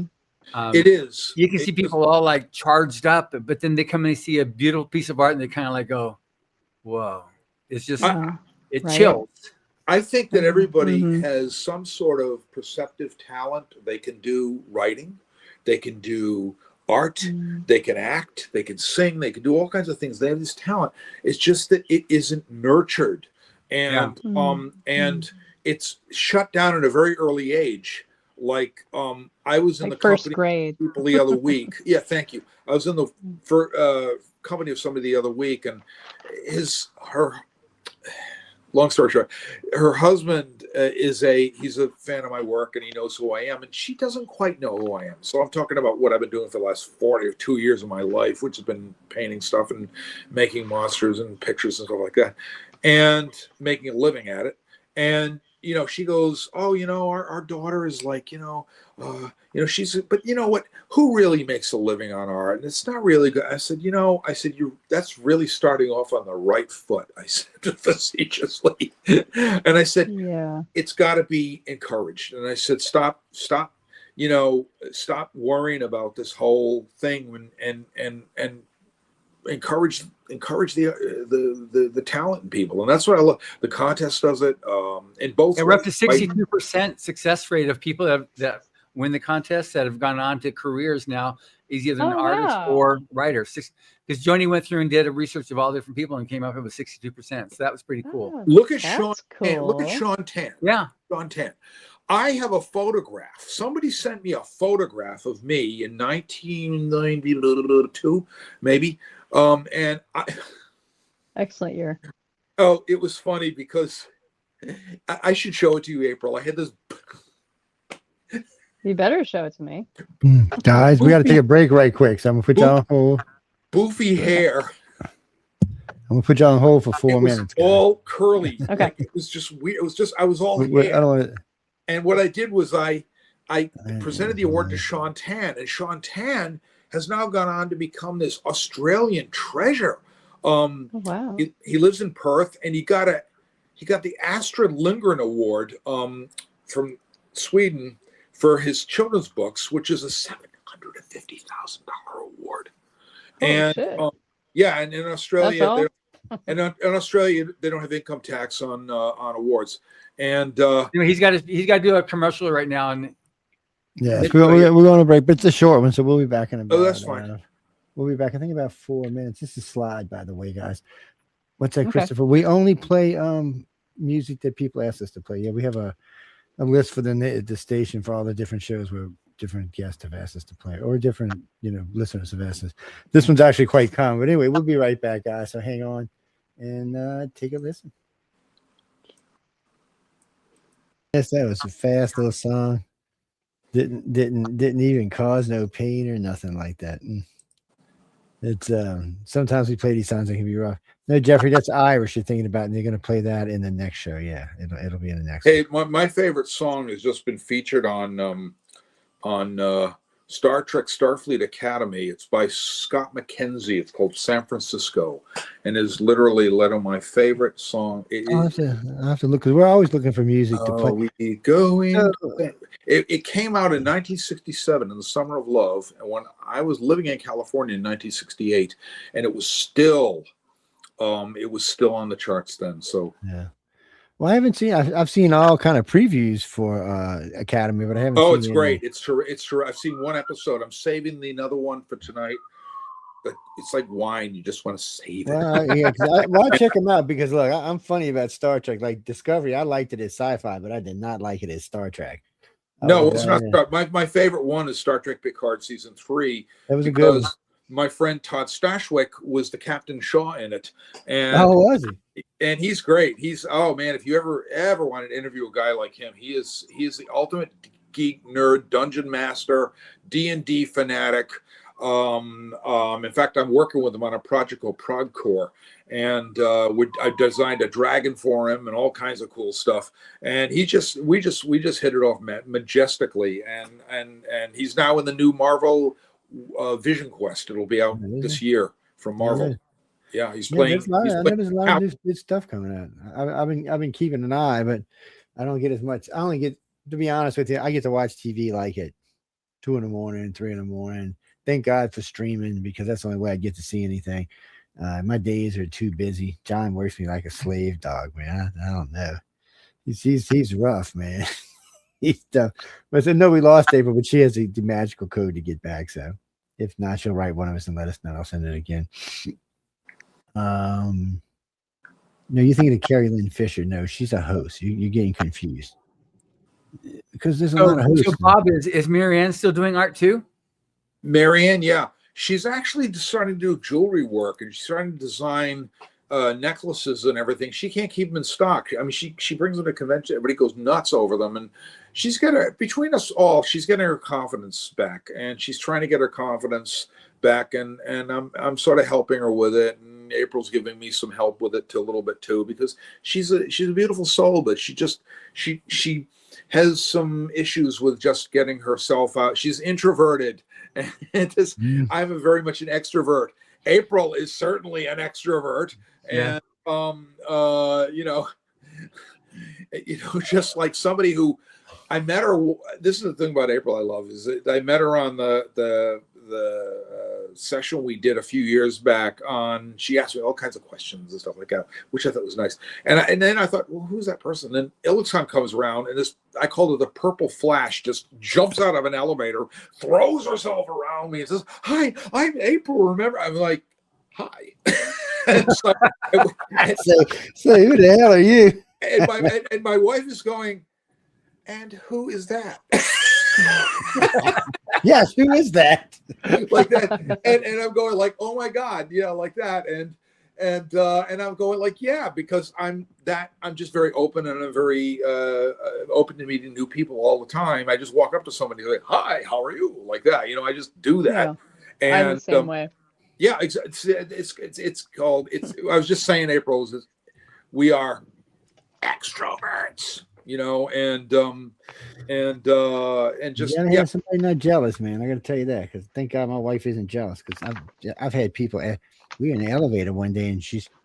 it is. You can see people all like charged up, but then they come and they see a beautiful piece of art, and they kind of like go, "Whoa!" It's just it chills. I think that everybody has some sort of perceptive talent. They can do writing, they can do art, they can act, they can sing, they can do all kinds of things. They have this talent. It's just that it isn't nurtured, and and it's shut down at a very early age. Like I was in the first company grade people the other week. Yeah, thank you. I was in the company of somebody the other week, and her. Long story short, her husband he's a fan of my work, and he knows who I am, and she doesn't quite know who I am. So I'm talking about what I've been doing for the last 42 years of my life, which has been painting stuff and making monsters and pictures and stuff like that, and making a living at it. And she goes, oh, our daughter is like, she's, but you know what? Who really makes a living on art? And it's not really good. I said, that's really starting off on the right foot. I said facetiously, and I said, it's got to be encouraged. And I said, stop, stop worrying about this whole thing, and encourage the talent in people. And that's what I love. The contest does it in both. We're up to 62% success rate of people that win the contest that have gone on to careers now, is either an artist or writer. Because Joni went through and did a research of all different people and came up with 62%. So that was pretty cool. Look at Sean. Cool. Look at Sean Tan. Yeah. Sean Tan. I have a photograph. Somebody sent me a photograph of me in 1992, maybe. And excellent year. Oh, it was funny because I should show it to you, April. I had this. You better show it to me. Guys, we got to take a break right quick. So I'm going to put you on hold. Boofy hair. I'm going to put you on hold for 4 minutes. All curly. Okay. It was just weird. It was just, I was all I don't want to. And what I did was I presented the award to Sean Tan, and Sean Tan has now gone on to become this Australian treasure. Oh, wow. He lives in Perth, and he got the Astrid Lindgren Award from Sweden for his children's books, which is a $750,000 award. And yeah, and in Australia, in Australia they don't have income tax on awards. And he's got to do a commercial right now, and yes, we're going to break, but it's a short one, so we'll be back in about. Oh, that's fine. We'll be back. I think about 4 minutes. This is Slide, by the way, guys. What's that, Christopher? We only play music that people ask us to play. Yeah, we have a list for the station for all the different shows where different guests have asked us to play, or different listeners have asked us. This one's actually quite common. But anyway, we'll be right back, guys. So hang on and take a listen. Yes, that was a fast little song. Didn't even cause no pain or nothing like that. It's sometimes we play these songs that can be rough. No, Jeffrey, that's Irish you're thinking about, and they're going to play that in the next show. Yeah, it'll be in the next. Hey, my favorite song has just been featured on Star Trek Starfleet Academy. It's by Scott McKenzie. It's called San Francisco, and is literally led on my favorite song. I'll have to look, because we're always looking for music to play. It came out in 1967 in the summer of love, and when I was living in California in 1968, and it was still on the charts then. So yeah. Well, I haven't seen. I've seen all kind of previews for Academy, but I haven't. Oh, it's great! It's true. I've seen one episode. I'm saving another one for tonight. But it's like wine; you just want to save it. Yeah, I check them out because look, I'm funny about Star Trek. Like Discovery, I liked it as sci-fi, but I did not like it as Star Trek. No, it's not. My favorite one is Star Trek Picard season 3. That was a good one. My friend Todd Stashwick was the Captain Shaw in it, and was he? And he's great. He's man, if you ever wanted to interview a guy like him, he is the ultimate geek nerd, dungeon master, D&D fanatic. In fact, I'm working with him on a project called Progcore, and I designed a dragon for him and all kinds of cool stuff. And we just hit it off majestically. And he's now in the new Marvel Vision Quest. It'll be out this year from Marvel. Yeah, he's playing. There's a lot of good stuff coming out. I've been keeping an eye, but I don't get as much. I only get, to be honest with you, I get to watch TV like at 2 a.m, 3 a.m. Thank God for streaming, because that's the only way I get to see anything. My days are too busy. John works me like a slave dog, man. I don't know. He's rough, man. He's tough. But I said, no, we lost April, but she has the magical code to get back. So if not, she'll write one of us and let us know. I'll send it again. No, you're thinking of Carrie Lynn Fisher. No, she's a host. You're getting confused. Because there's a lot of hosts. So Bob, is Marianne still doing art too? Marianne, yeah. She's actually starting to do jewelry work, and she's starting to design necklaces and everything. She can't keep them in stock. I mean, she brings them to convention. Everybody goes nuts over them. And she's between us all, she's getting her confidence back. And she's trying to get her confidence back. And I'm sort of helping her with it. And April's giving me some help with it a little bit too, because she's a beautiful soul, but she has some issues with just getting herself out. She's introverted. And I'm very much an extrovert. April is certainly an extrovert, and just like somebody who I met her. This is the thing about April I love, is that I met her on the session we did a few years back. She asked me all kinds of questions and stuff like that, which I thought was nice. And then I thought, well, who's that person? Then Ilixon comes around, and I called her the Purple Flash, just jumps out of an elevator, throws herself around me, and says, "Hi, I'm April. Remember?" I'm like, "Hi." So who the hell are you? And my wife is going, "And who is that?" Yes, who is that? Like that, and I'm going like, "Oh my God," like that, and I'm going like, yeah, because I'm just very open, and I'm very open to meeting new people all the time. I just walk up to somebody like, "Hi, how are you?" Like that, I just do that. Yeah, and I'm the same way. Yeah, it's called. I was just saying, April, we are extroverts. you know, and just You gotta yeah. have somebody not jealous, man. I gotta tell you that, because thank God my wife isn't jealous. Because I've had people. We were in the elevator one day, and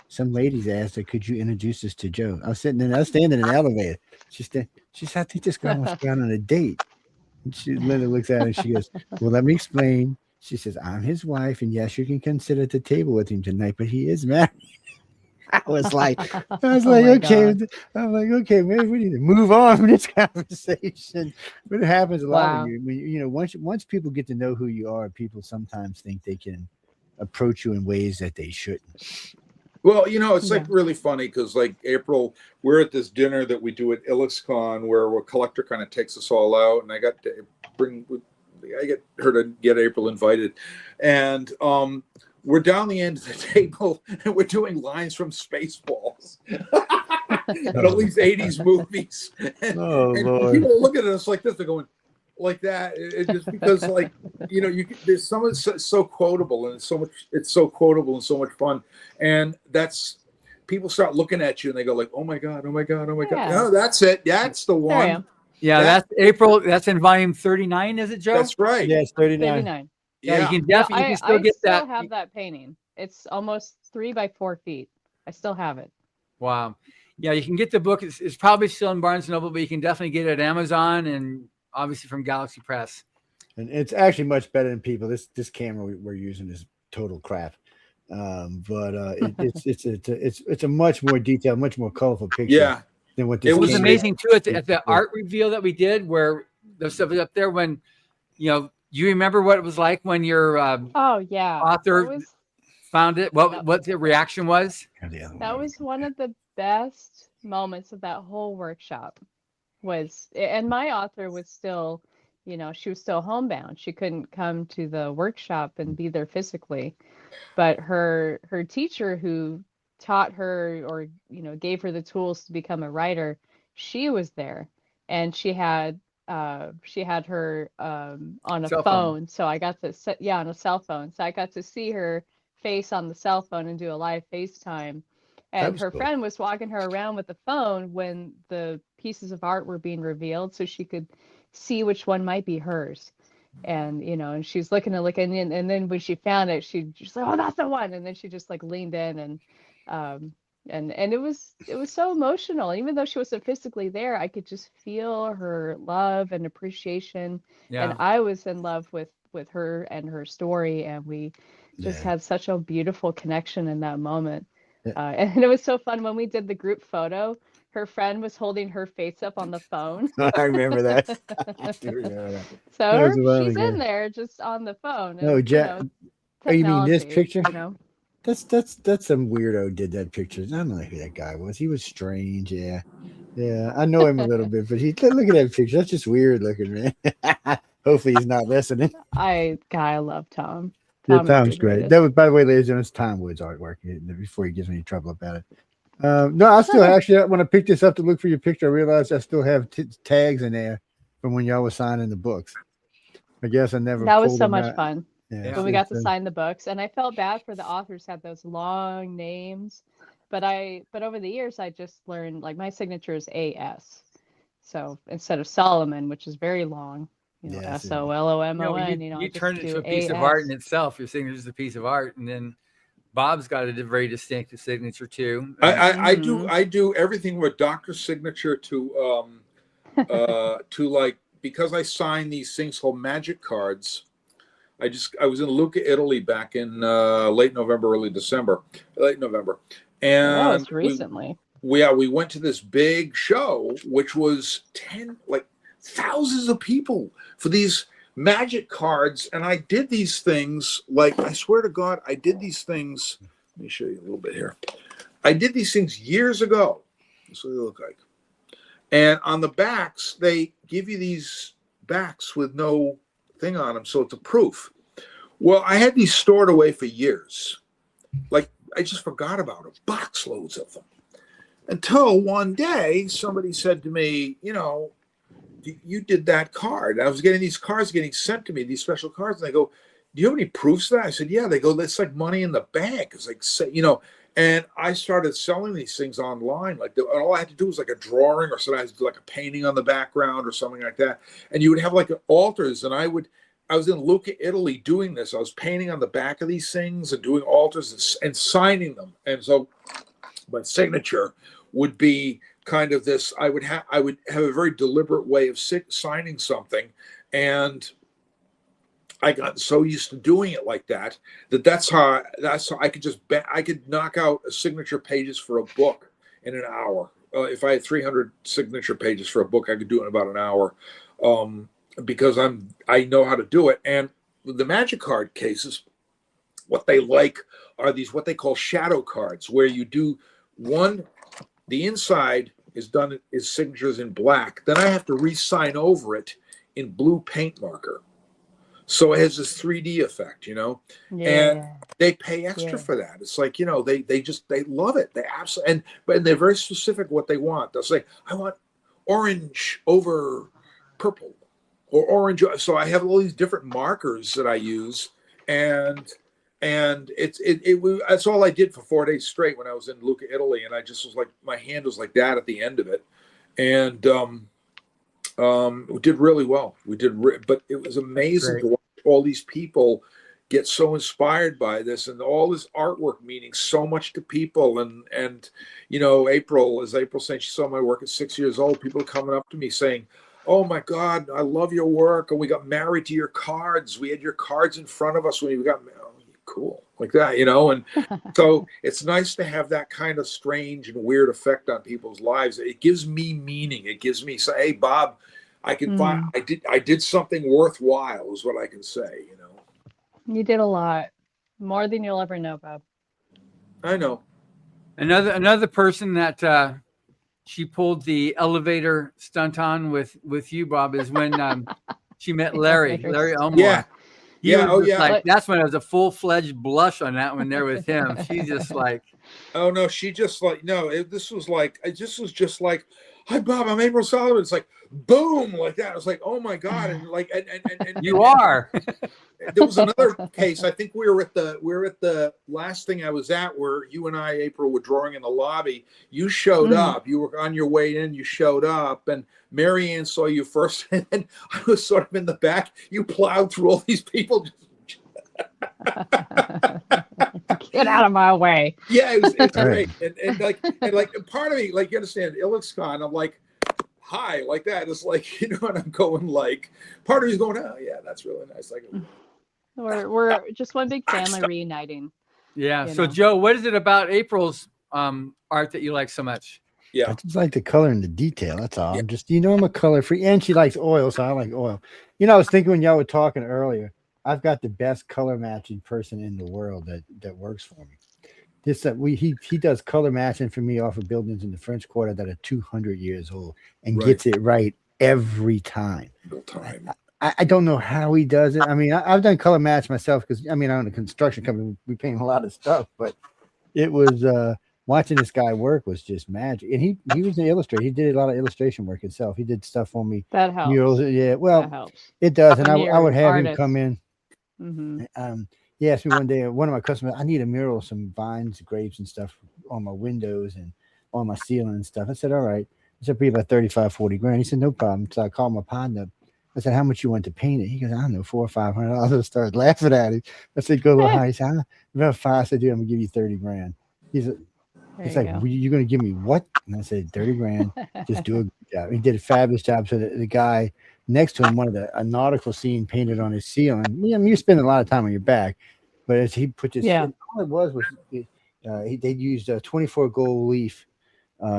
some ladies asked her, "Could you introduce us to Joe?" I was standing in the elevator. She said, "I think this guy wants to go out on a date." And Linda looks at her and she goes, "Well, let me explain." She says, "I'm his wife, and yes, you can come sit at the table with him tonight, but he is married." I was like, Oh my okay. God. I'm like, okay, maybe we need to move on from this conversation. But it happens a lot Wow. once people get to know who you are, people sometimes think they can approach you in ways that they shouldn't. Well, you know, it's Yeah. like really funny because like April, we're at this dinner that we do at IllusCon where a collector kind of takes us all out, and I get her to get April invited, and we're down the end of the table and we're doing lines from Spaceballs. And all these 80s movies. And Lord. people are looking at us like this, they're going like that. Just because like, you know, there's some of it's so quotable and it's so quotable and so much fun. And that's people start looking at you and they go like, oh my God, oh my God, oh my God. Yeah. No, that's it. That's the There I one. am. Yeah, that's April. That's in volume 39, is it, Joe? That's right. Yeah, it's 39. 39. Yeah, you can Yeah, definitely you can still get still that. have that painting. It's almost 3 by 4 feet. I still have it. Wow. Yeah, you can get the book. It's probably still in Barnes & Noble, but you can definitely get it at Amazon and obviously from Galaxy Press. And it's actually much better than people. This camera we're using is total crap. But it's a much more detailed, much more colorful picture. Yeah. Than what this It was camera amazing is. too at the art reveal that we did, where the stuff was up there. When you remember what it was like when your Oh yeah. author found it. What the reaction was? That was one of the best moments of that whole workshop. And my author was still, she was still homebound. She couldn't come to the workshop and be there physically. But her teacher who taught her or gave her the tools to become a writer, she was there, and she had her on a Cell phone. So I got to on a cell phone. So I got to see her face on the cell phone and do a live FaceTime. And her friend was walking her around with the phone when the pieces of art were being revealed, so she could see which one might be hers. And and she's looking and then when she found it, she's like, oh, that's the one. And then she just like leaned in and it was so emotional. Even though she wasn't physically there, I could just feel her love and appreciation. Yeah. And I was in love with her and her story, and we just had such a beautiful connection in that moment. And it was so fun when we did the group photo. Her friend was holding her face up on the phone. I remember that. I do remember that. So she's in there just on the phone. And, No, Jack. Oh, you mean this picture? That's some weirdo did that picture. I don't know who that guy was. He was strange. Yeah. I know him a little bit, but look at that picture. That's just weird looking, man. Hopefully he's not listening. I love Tom. Yeah, Tom's great. That was, by the way, ladies and gentlemen, it's Tom Wood's artwork. Before he gives me any trouble about it. No, I still actually, when I picked this up to look for your picture, I realized I still have tags in there from when y'all was signing the books. I guess I never. That was so much fun. Yeah, when we got to sign the books, and I felt bad for the authors had those long names, but over the years I just learned, like, my signature is AS, so instead of Solomon, which is very long, SOLOMON. You turn it into a piece of art in itself. Your signature is a piece of art, and then Bob's got a very distinctive signature too. I do everything with doctor's signature to like, because I sign these things called magic cards. I was in Lucca, Italy back in late November, and recently. We went to this big show, which was thousands of people for these magic cards, and I did these things, like, I swear to God, I did these things. Let me show you a little bit here. I did these things years ago. That's what they look like. And on the backs, they give you these backs with no thing on them, so it's a proof. Well, I had these stored away for years. Like, I just forgot about them. Box loads of them. Until one day, somebody said to me, you did that card. I was getting these cards getting sent to me, these special cards. And they go, do you have any proofs of that? I said, yeah. They go, that's like money in the bank. It's like, And I started selling these things online. Like all I had to do was like a drawing, or sometimes do like a painting on the background or something like that. And you would have like altars, and I was in Lucca, Italy doing this. I was painting on the back of these things and doing altars and signing them. And so my signature would be kind of this. I would have a very deliberate way of signing something, and I got so used to doing it like that that's how I could I could knock out signature pages for a book in an hour. If I had 300 signature pages for a book, I could do it in about an hour, because I know how to do it. And the magic card cases, what they like are these what they call shadow cards, where you do the inside is signatures in black, then I have to re-sign over it in blue paint marker. So it has this 3D effect, Yeah. and they pay extra for that. It's like, they love it. They absolutely, but they're very specific what they want. They'll say, I want orange over purple or orange. So I have all these different markers that I use, and that's all I did for 4 days straight when I was in Lucca, Italy. And I just was like, my hand was like that at the end of it. And, we did really well. But it was amazing to watch all these people get so inspired by this, and all this artwork meaning so much to people. And April saying she saw my work at 6 years old. People are coming up to me saying, "Oh my God, I love your work, and we got married to your cards. We had your cards in front of us when we got married." Cool, like that, And so it's nice to have that kind of strange and weird effect on people's lives. It gives me meaning. It gives me say, "Hey, Bob, I can find. I did something worthwhile," is what I can say. You did a lot, more than you'll ever know, Bob. I know. Another person that she pulled the elevator stunt on with you, Bob, is when she met Larry Elmore. Yeah. Like, that's when it was a full-fledged blush on that one there with him. She's just like, oh no, she just like, no, this was just like, "Hi Bob, I'm April Sullivan." It's like boom, like that. I was like, oh my God. And like, and you are. There was another case. I think we were at the last thing I was at, where you and I, April, were drawing in the lobby. You showed up. You were on your way in. You showed up, and Marianne saw you first, and then I was sort of in the back. You plowed through all these people. Get out of my way. Yeah, it's great. And like part of me, like, you understand, IllexCon, I'm like, hi, like that. It's like, and I'm going like, part of me's going, oh yeah, that's really nice. Like, we're just one big family reuniting. Yeah. So Joe, what is it about April's art that you like so much? Yeah, I just like the color and the detail. That's all. I'm just, I'm a color freak, and she likes oil, so I like oil. I was thinking when y'all were talking earlier, I've got the best color matching person in the world that works for me. He does color matching for me off of buildings in the French Quarter that are 200 years old and gets it right every time. I don't know how he does it. I mean, I've done color match myself because I own a construction company. We paint a lot of stuff, but it was watching this guy work was just magic. And he was an illustrator. He did a lot of illustration work himself. He did stuff for me. That helps. Murals. Yeah, well, that helps. It does. And When I would have artist. him come in. Mm-hmm. He asked me one day, one of my customers, I need a mural of some vines, grapes, and stuff on my windows and on my ceiling and stuff. I said, all right. I said, be about 35, 40 grand. He said, no problem. So I called my partner. I said, how much you want to paint it? He goes, I don't know, $400 or $500. I started laughing at him. I said, go a little high. He said, about 5. I said, dude, I'm going to give you 30 grand. He's like, you're going to give me what? And I said, 30 grand. Just do a good job. He did a fabulous job. So the guy next to him wanted a nautical scene painted on his ceiling. You're spending a lot of time on your back, but as he put this, all it was they used a 24 gold leaf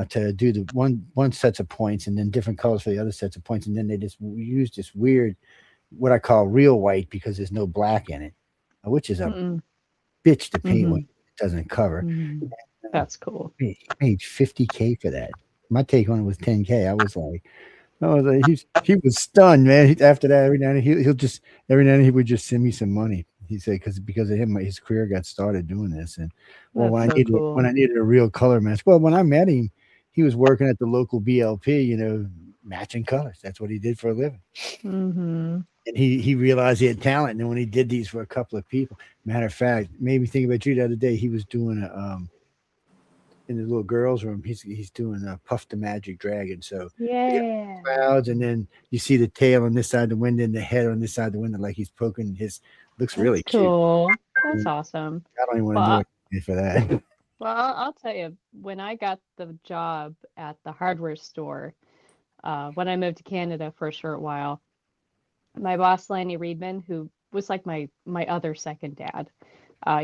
to do the one sets of points, and then different colors for the other sets of points, and then they just used this weird, what I call real white, because there's no black in it, which is a bitch to paint when it doesn't cover. That's cool. He paid $50K for that. My take on it was $10K. I was like, he was stunned, man. After that, every now and then he would just send me some money. He said because of him, his career got started doing this. And when I needed a real color match, when I met him, he was working at the local BLP, matching colors. That's what he did for a living. And he realized he had talent. And then when he did these for a couple of people, matter of fact, made me think about you the other day. He was doing in the little girls' room. He's doing Puff the Magic Dragon. So Yeah. clouds, and then you see the tail on this side of the window and the head on this side of the window, like he's poking his. Looks really That's cute. cool. That's awesome. I don't even want to Well, do anything for that. Well, I'll tell you, when I got the job at the hardware store, when I moved to Canada for a short while, my boss, Lanny Reedman, who was like my other second dad,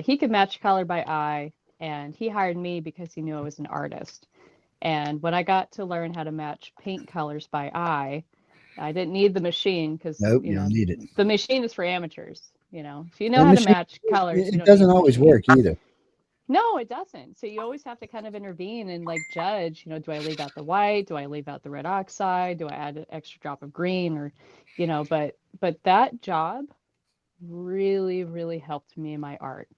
he could match color by eye, and he hired me because he knew I was an artist. And when I got to learn how to match paint colors by eye, I didn't need the machine because, Nope, you don't need it. the machine is for amateurs. If you know The how to machine- match colors, you It don't doesn't need the always machine. work either. No, it doesn't. So you always have to kind of intervene and like judge, do I leave out the white? Do I leave out the red oxide? Do I add an extra drop of green or, but that job really, really helped me in my art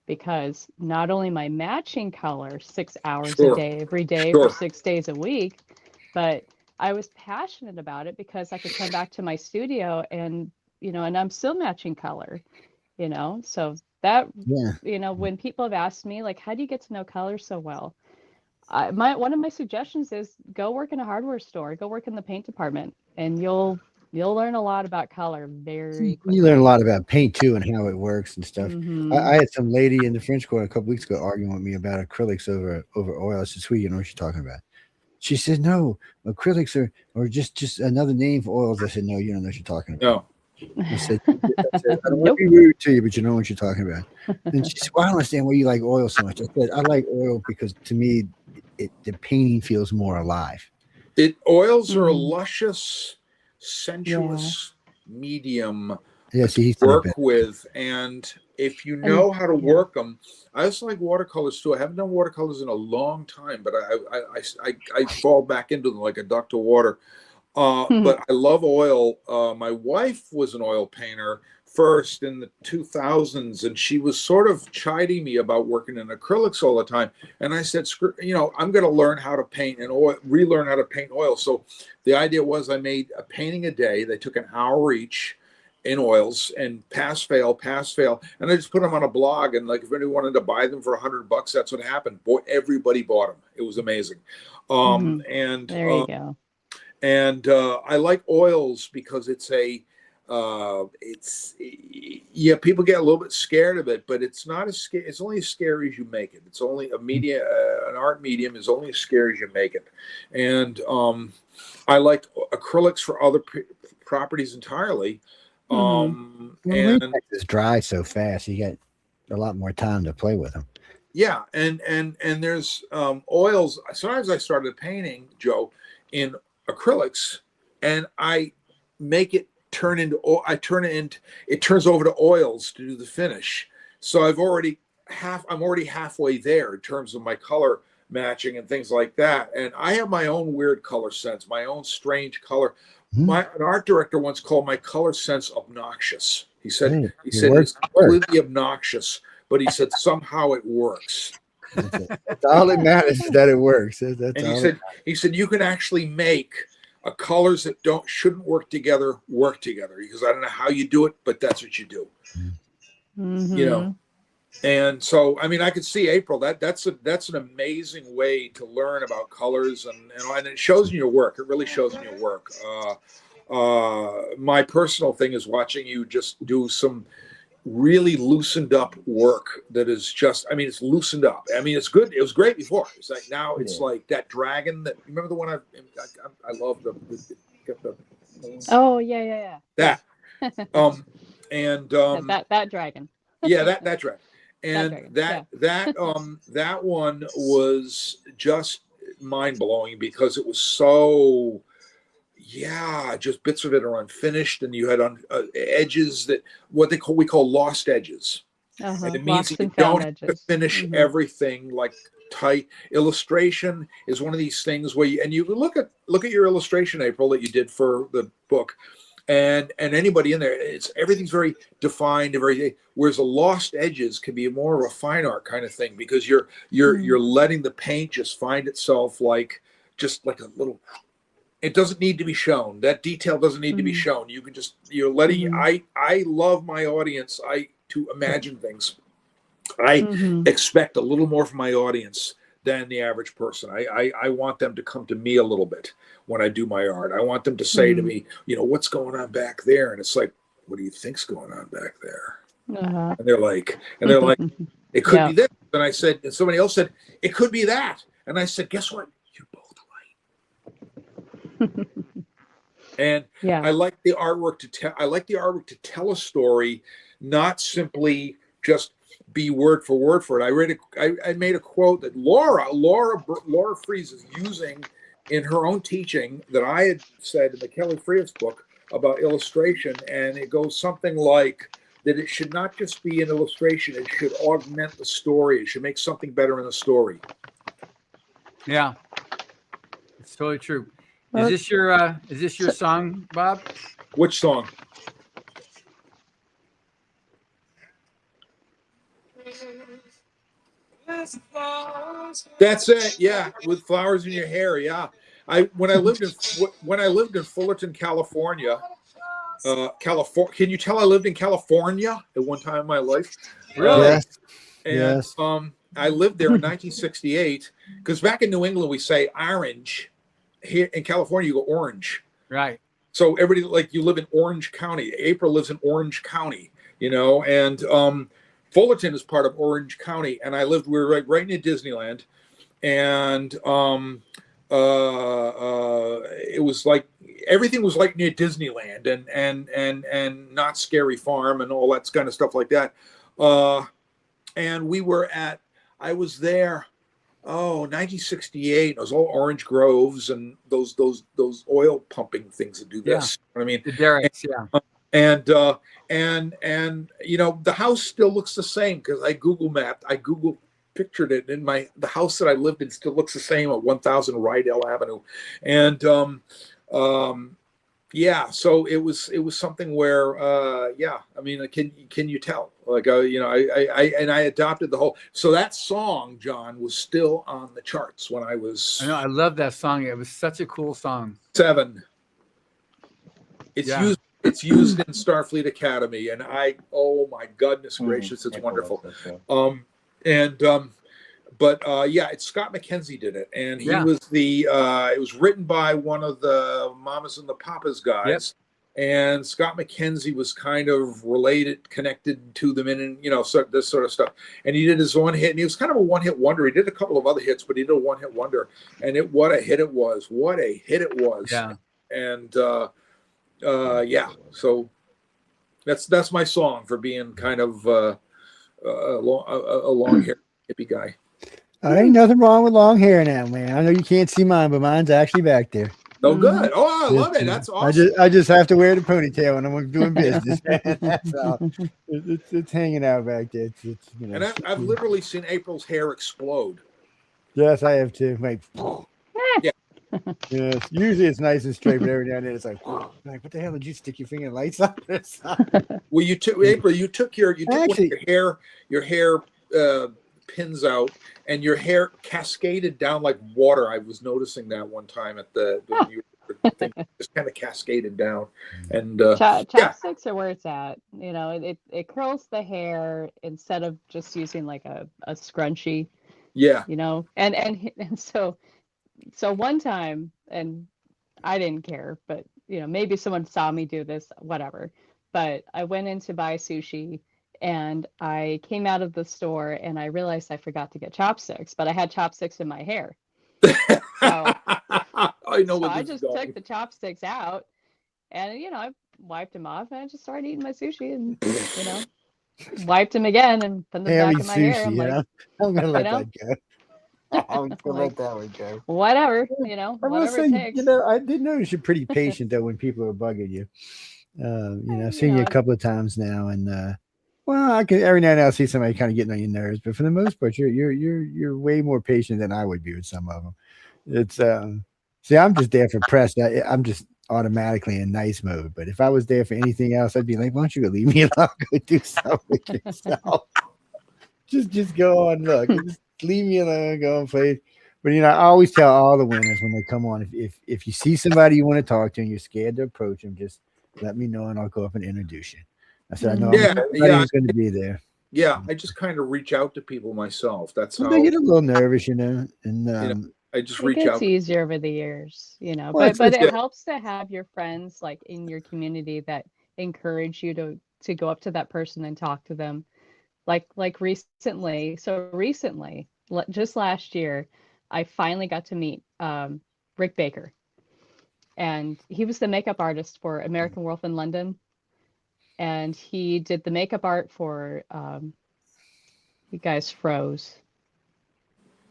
because not only am I matching color 6 hours a Sure. day, every day Sure. for 6 days a week, but I was passionate about it because I could come back to my studio and, and I'm still matching color, so that Yeah. when people have asked me like, how do you get to know color so well? One of my suggestions is go work in a hardware store, go work in the paint department, and you'll learn a lot about color very quickly. You learn a lot about paint too and how it works and stuff. Mhm. I had some lady in the French Quarter a couple weeks ago arguing with me about acrylics over oil. I said, "Sweet, you know what you're talking about." She said, "No, acrylics are just another name for oils." I said, "No, you don't know what you're talking about." No. I said, I don't want Nope. to be rude to you, but you know what you're talking about. And she said, "Well, I don't understand why you like oil so much." I said, "I like oil because to me, the painting feels more alive." Oils are a Mhm. luscious, sensuous medium Yeah, see, he's to doing work it. with, and if you know how to work them, I also like watercolors too. I haven't done watercolors in a long time, but I fall back into them like a duck to water. But I love oil. My wife was an oil painter first in the 2000s, and she was sort of chiding me about working in acrylics all the time. And I said, "Screw, I'm going to learn how to paint and relearn how to paint oil." So the idea was I made a painting a day. They took an hour each in oils and pass fail, and I just put them on a blog. And like if anyone wanted to buy them for $100, that's what happened. Boy, everybody bought them. It was amazing. And there you go. And I like oils because people get a little bit scared of it, but it's not as scary. It's only as scary as you make it. It's only an art medium is only as scary as you make it. And I like acrylics for other properties entirely. Well, latex is dry so fast. You get a lot more time to play with them. Yeah, and there's oils. Sometimes I started painting, Joe, in acrylics, and I make it turn into. It turns over to oils to do the finish. So I'm already halfway there in terms of my color matching and things like that. And I have my own weird color sense, my own strange color. An art director once called my color sense obnoxious. He said it's completely obnoxious, but he said somehow it works. That's all that matters is that it works. And he said you can actually make colors that shouldn't work together. Because I don't know how you do it, but that's what you do. And so I mean I could see April that's an amazing way to learn about colors and it shows in your work. It really shows in your work. My personal thing is watching you just do some really loosened up work that is just, it's loosened up. It's good. It was great before. It's like now it's like that dragon that, remember the one I love the oh yeah. That. That dragon. Yeah, that dragon. And that one was just mind blowing because it was so, just bits of it are unfinished, and you had on edges that we call lost edges, and it means you don't have to finish everything like tight. Illustration is one of these things where you look at your illustration, April, that you did for the book, and anybody in there, everything's very defined and very. Whereas the lost edges can be more of a fine art kind of thing because you're letting the paint just find itself just like a little. It doesn't need to be shown. That detail doesn't need to be shown. You can you're letting. I love my audience. To imagine things. I expect a little more from my audience than the average person. I want them to come to me a little bit when I do my art. I want them to say to me, what's going on back there? And it's like, what do you think's going on back there? Uh-huh. And they're like, it could be this. And I said, and somebody else said, it could be that. And I said, guess what? You're both right. And I like the artwork to tell. I like the artwork to tell a story, not simply just be word for it. I made a quote that Laura Fries is using in her own teaching that I had said in the Kelly Frias book about illustration, and it goes something like that: it should not just be an illustration; it should augment the story. It should make something better in the story. Yeah, it's totally true. Is this your song, Bob? Which song? That's it. Yeah, with flowers in your hair. Yeah, when I lived in Fullerton, California. Can you tell I lived in California at one time in my life? Really? Yes. And Yes. I lived there in 1968 because back in New England we say orange. Here in California you go orange. Right. So everybody, like, you live in Orange County. April lives in Orange County, and Fullerton is part of Orange County. And we were right near Disneyland, and it was like everything was like near Disneyland and Not Scary Farm and all that kind of stuff like that. And I was there. 1968. It was all orange groves and those oil pumping things that do this. Yeah. I mean, The derricks, yeah. And the house still looks the same because I Google pictured it, and the house that I lived in still looks the same at 1000 Rydell Avenue, and so it was something where I mean, can you tell? Like, I adopted the whole. So that song, John, was still on the charts when I was. I know. I love that song. It was such a cool song. 7. It's used in Starfleet Academy, and oh my goodness gracious, it's wonderful. It's Scott McKenzie did it, and he was it was written by one of the Mamas and the Papas guys. And Scott McKenzie was kind of connected to them in, this sort of stuff. And he did his one hit, and he was kind of a one-hit wonder. He did a couple of other hits, but he did a one-hit wonder. And what a hit it was! What a hit it was! Yeah. And so that's my song for being kind of a long-haired hippie guy. Ain't nothing wrong with long hair now, man. I know you can't see mine, but mine's actually back there. Oh, good. Oh, I love it. That's awesome. I just have to wear the ponytail when I'm doing business. That's all. It's hanging out back there. And I've literally seen April's hair explode. Yes, I have too. Like, yeah. Yes. Usually it's nice and straight, but every now and then it's like, what the hell did you stick your finger in lights on this? Well, April, you took your hair pins out, and your hair cascaded down like water. I was noticing that one time at the thing, just kind of cascaded down. And chopsticks are where it's at. It curls the hair instead of just using like a scrunchie. Yeah. And so one time, and I didn't care, but maybe someone saw me do this, whatever. But I went in to buy sushi. And I came out of the store and I realized I forgot to get chopsticks, but I had chopsticks in my hair. So I just took the chopsticks out and, I wiped them off and I just started eating my sushi and, wiped them again and put them back in my hair. I'm like, I'm going to let that go. I'm going to let that one go. Whatever, I will say, it takes. I did notice you're pretty patient though when people are bugging you. I've seen you a couple of times now and, well, I can every now and then I'll see somebody kind of getting on your nerves, but for the most part, you're way more patient than I would be with some of them. It's see, I'm just there for press. I'm just automatically in nice mode. But if I was there for anything else, I'd be like, why don't you go leave me alone? Go do something with yourself. just go on, look, just leave me alone, go and play. But I always tell all the winners when they come on, if you see somebody you want to talk to and you're scared to approach them, just let me know and I'll go up and introduce you. I said, I know everybody's going to be there. Yeah, I just kind of reach out to people myself. That's Well, how, they get a little nervous, you know, and you know, I just It reach gets out. easier over the years, you know, well, but it Yeah. helps to have your friends like in your community that encourage you to go up to that person and talk to them. Like recently, so recently, just last year, I finally got to meet Rick Baker, and he was the makeup artist for American Wolf in London, and he did the makeup art for you guys froze.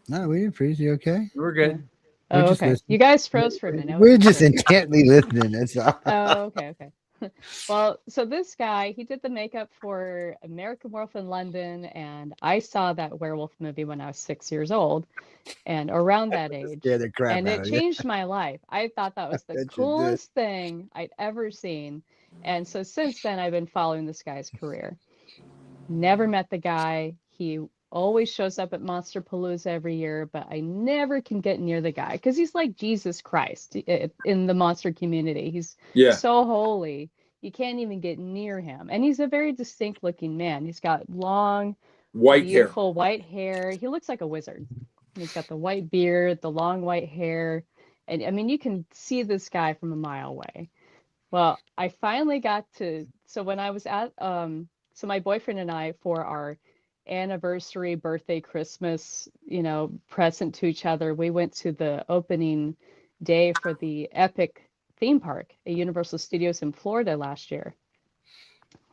no, we didn't freeze. You okay? We're good. We're Oh, just okay. listening. You guys froze for a minute. I We're wasn't just sure. intently listening. That's all. Oh, okay. Well, so this guy, he did the makeup for American Werewolf in London, and I saw that werewolf movie when I was 6 years old, and around that age, Scared the crap and out it of you. changed my life. I thought that was the That you did. coolest thing I'd ever seen. And so since then, I've been following this guy's career. Never met the guy. He always shows up at Monster Palooza every year, but I never can get near the guy because he's like Jesus Christ in the monster community. He's Yeah. so holy. You can't even get near him. And he's a very distinct looking man. He's got long, White hair. beautiful white hair. He looks like a wizard. He's got the white beard, the long white hair. And I mean, you can see this guy from a mile away. Well, I finally got to, so when I was at, so my boyfriend and I, for our anniversary, birthday, Christmas, you know, present to each other, we went to the opening day for the Epic theme park at Universal Studios in Florida last year.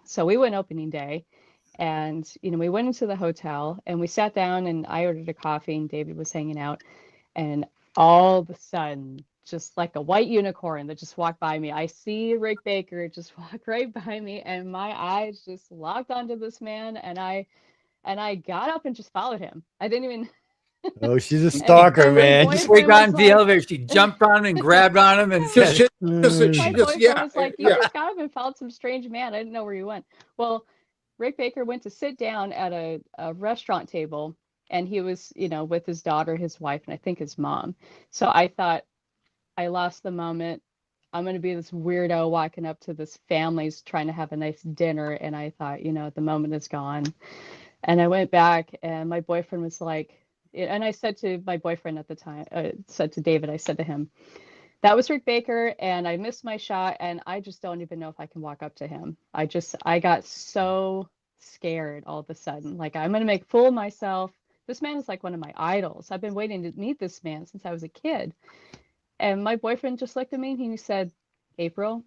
So we went opening day, and, you know, we went into the hotel and we sat down and I ordered a coffee and David was hanging out, and all of a sudden, just like a white unicorn that just walked by me, I see Rick Baker just walk right by me, and my eyes just locked onto this man, and I got up and just followed him. I didn't even. Oh, she's a and stalker, my man. Just boyfriend wait on was the like, elevator. She jumped on him and grabbed on him and Just, said, my boyfriend yeah, was like, you yeah. just got up and followed some strange man. I didn't know where you went. Well, Rick Baker went to sit down at a restaurant table, and he was, you know, with his daughter, his wife, and I think his mom. So I thought, I lost the moment. I'm going to be this weirdo walking up to this family's trying to have a nice dinner. And I thought, you know, the moment is gone. And I went back, and my boyfriend was like, and I said to my boyfriend at the time, said to David, I said to him, that was Rick Baker, and I missed my shot, and I just don't even know if I can walk up to him. I got so scared all of a sudden. Like, I'm going to make a fool of myself. This man is like one of my idols. I've been waiting to meet this man since I was a kid. And my boyfriend just looked at me and he said, April,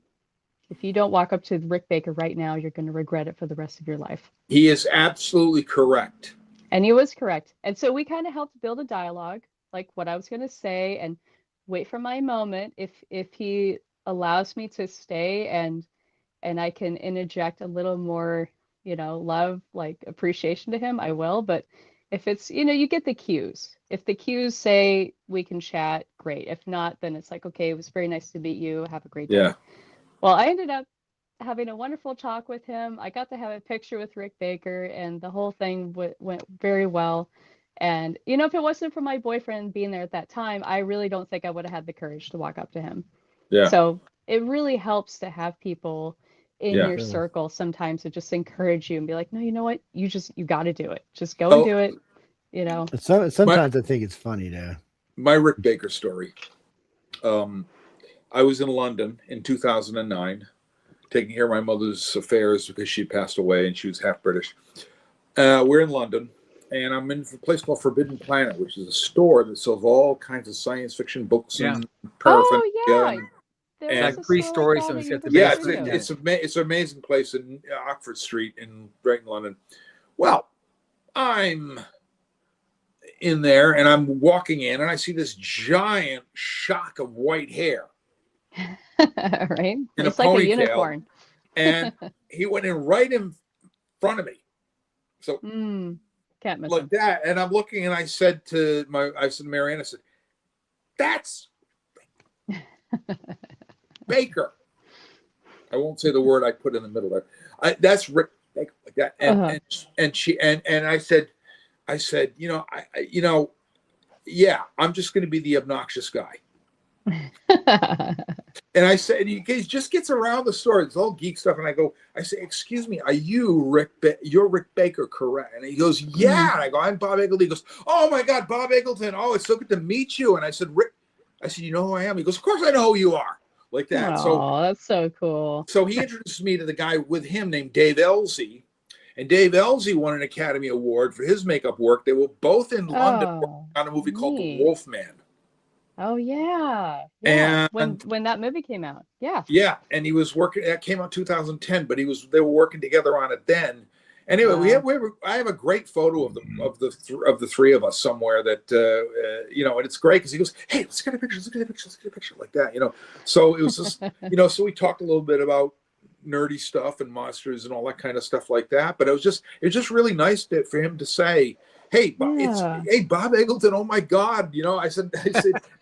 if you don't walk up to Rick Baker right now, you're going to regret it for the rest of your life. He is absolutely correct. And he was correct. And so we kind of helped build a dialogue, like what I was going to say, and wait for my moment. If he allows me to stay and I can interject a little more, you know, love, like appreciation to him, I will. But if it's, you know, you get the cues. If the cues say we can chat, great. If not, then it's like, okay, it was very nice to meet you. Have a great day. Yeah. Well, I ended up having a wonderful talk with him. I got to have a picture with Rick Baker, and the whole thing went very well. And, you know, if it wasn't for my boyfriend being there at that time, I really don't think I would have had the courage to walk up to him. Yeah. So it really helps to have people in Yeah. your Sure. circle sometimes to just encourage you and be like, no, you know what? You got to do it. Just go Oh. and do it. You know, Sometimes I think it's funny though. My Rick Baker story. I was in London in 2009, taking care of my mother's affairs because she passed away and she was half British. We're in London, and I'm in a place called Forbidden Planet, which is a store that sells all kinds of science fiction books and paraphernalia. yeah. and- There And- was Like a free store like stories, so that it's in got the Yeah, basement. it's an amazing place in Oxford Street right in London. Well, I'm in there and I'm walking in and I see this giant shock of white hair right? in It's a like ponytail. a unicorn. And he went in right in front of me. So Can't miss like him. that. And I'm looking and I said to Marianne, I said, that's Baker. I won't say the word I put in the middle there. That's Rick Baker, like that. And I said, yeah, I'm just going to be the obnoxious guy. And I said, he just gets around the store. It's all geek stuff. And I say, excuse me, are you you're Rick Baker, correct? And he goes, yeah. And I go, I'm Bob Eggleton. He goes, oh my God, Bob Eggleton. Oh, it's so good to meet you. And I said, Rick, you know who I am? He goes, of course I know who you are. Like that. Oh, that's so cool. So he introduced me to the guy with him named Dave Elsey. And Dave Elsey won an Academy Award for his makeup work. They were both in London working on a movie called The Wolfman. Oh yeah. And when that movie came out. Yeah. Yeah, and he was working. That came out 2010, but they were working together on it then. Anyway, I have a great photo of the three of us somewhere that and it's great because he goes, hey, let's get a picture, like that, So it was just so we talked a little bit about nerdy stuff and monsters and all that kind of stuff like that. But it was just really nice for him to say, hey, Bob Eggleton, oh my God. I said,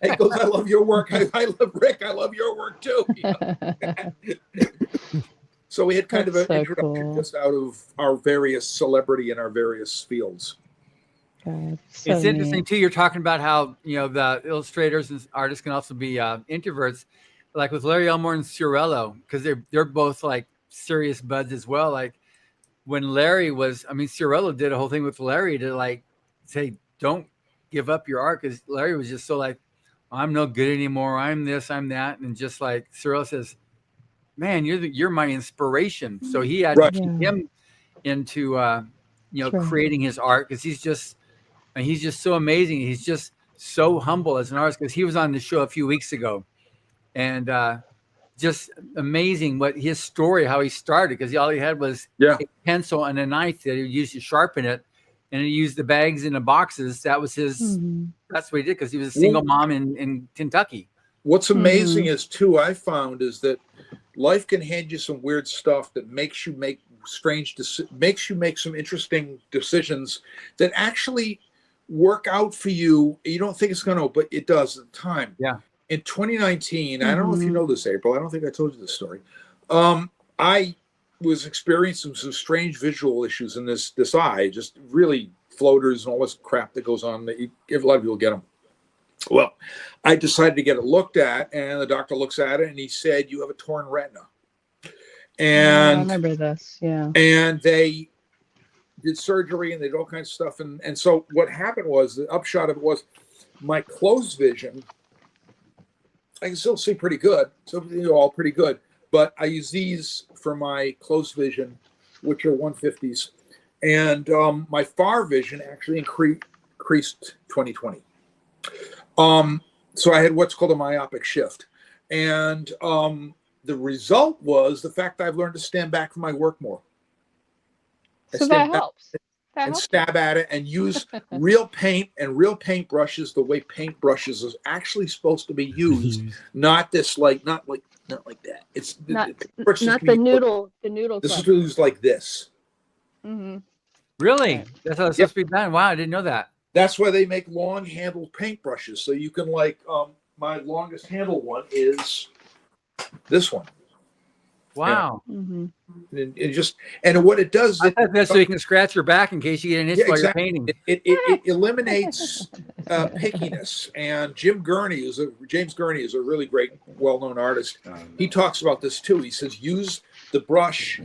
he goes, I love your work. I love Rick. I love your work too. So we had kind of an introduction just out of our various celebrity in our various fields. It's interesting too. You're talking about how, the illustrators and artists can also be introverts, like with Larry Elmore and Ciarello, because they're both like serious buds as well. Like, when Larry Ciarello did a whole thing with Larry to like say, don't give up your art, because Larry was just so like, I'm no good anymore. I'm this, I'm that. And just like Ciarello says, man, you're my inspiration. So he had to keep him into, creating his art, because he's just so amazing. He's just so humble as an artist, because he was on the show a few weeks ago, and just amazing what his story, how he started, because all he had was a pencil and a knife that he used to sharpen it, and he used the bags in the boxes. That was his. That's what he did, because he was a single mom in Kentucky. What's amazing is too, I found, is that life can hand you some weird stuff that makes you make some interesting decisions that actually work out for you. You don't think it's going to, but it does at the time. Yeah. In 2019, I don't know if you know this, April. I don't think I told you this story. I was experiencing some strange visual issues in this eye, just really floaters and all this crap that goes on. A lot of people get them. Well, I decided to get it looked at, and the doctor looks at it, and he said, you have a torn retina. And I remember this, yeah. And they did surgery, and they did all kinds of stuff. And so what happened was, the upshot of it was, my closed vision, I can still see pretty good. So all pretty good. But I use these for my closed vision, which are 150s. And my far vision actually increased 20/20. So I had what's called a myopic shift. And the result was the fact that I've learned to stand back from my work more. So that helps. And stab at it and use real paint and real paint brushes the way paint brushes is actually supposed to be used, not like that. It's not the noodle. The noodle. This is used like this. Really? That's how it's supposed to be done. Wow, I didn't know that. That's why they make long handled paint brushes, so you can my longest handle one is this one. Wow. And what it does, that's so you can scratch your back in case you get an itch while you're painting. It eliminates pickiness. And James Gurney is a really great, well-known artist. He talks about this too. He says, use the brush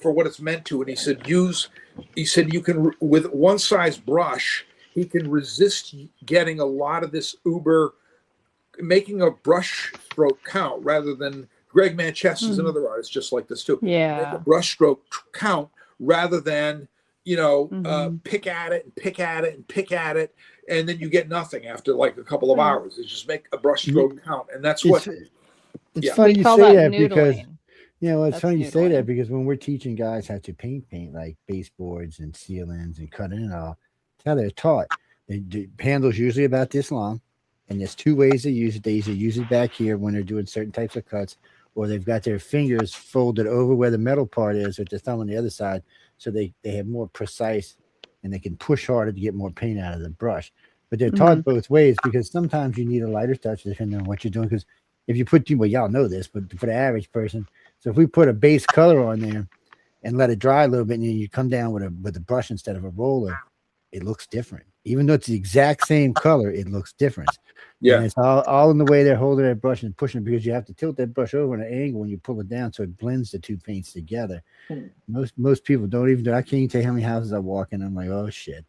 for what it's meant to. And he said, you can, with one size brush, he can resist getting a lot of this making a brush stroke count rather than Greg Manchester is another artist just like this too. Yeah. Make a brush stroke count rather than, pick at it and pick at it and pick at it. And then you get nothing after like a couple of hours. It's just make a brush stroke count. And that's what. It's funny you say that because, it's funny you say that because when we're teaching guys how to paint like baseboards and ceilings and cutting and all, that's how they're taught. The handle's usually about this long. And there's two ways to use it. They either use it back here when they're doing certain types of cuts, or they've got their fingers folded over where the metal part is with their thumb on the other side, so they have more precise and they can push harder to get more paint out of the brush. But they're taught both ways because sometimes you need a lighter touch depending on what you're doing. Because if you put, y'all know this, but for the average person, so if we put a base color on there and let it dry a little bit, and then you come down with a brush instead of a roller, it looks different. Even though it's the exact same color, it looks different. Yeah. And it's all in the way they're holding that brush and pushing it, because you have to tilt that brush over at an angle when you pull it down so it blends the two paints together. Most people don't even do. I can't even tell you how many houses I walk in. I'm like, oh shit.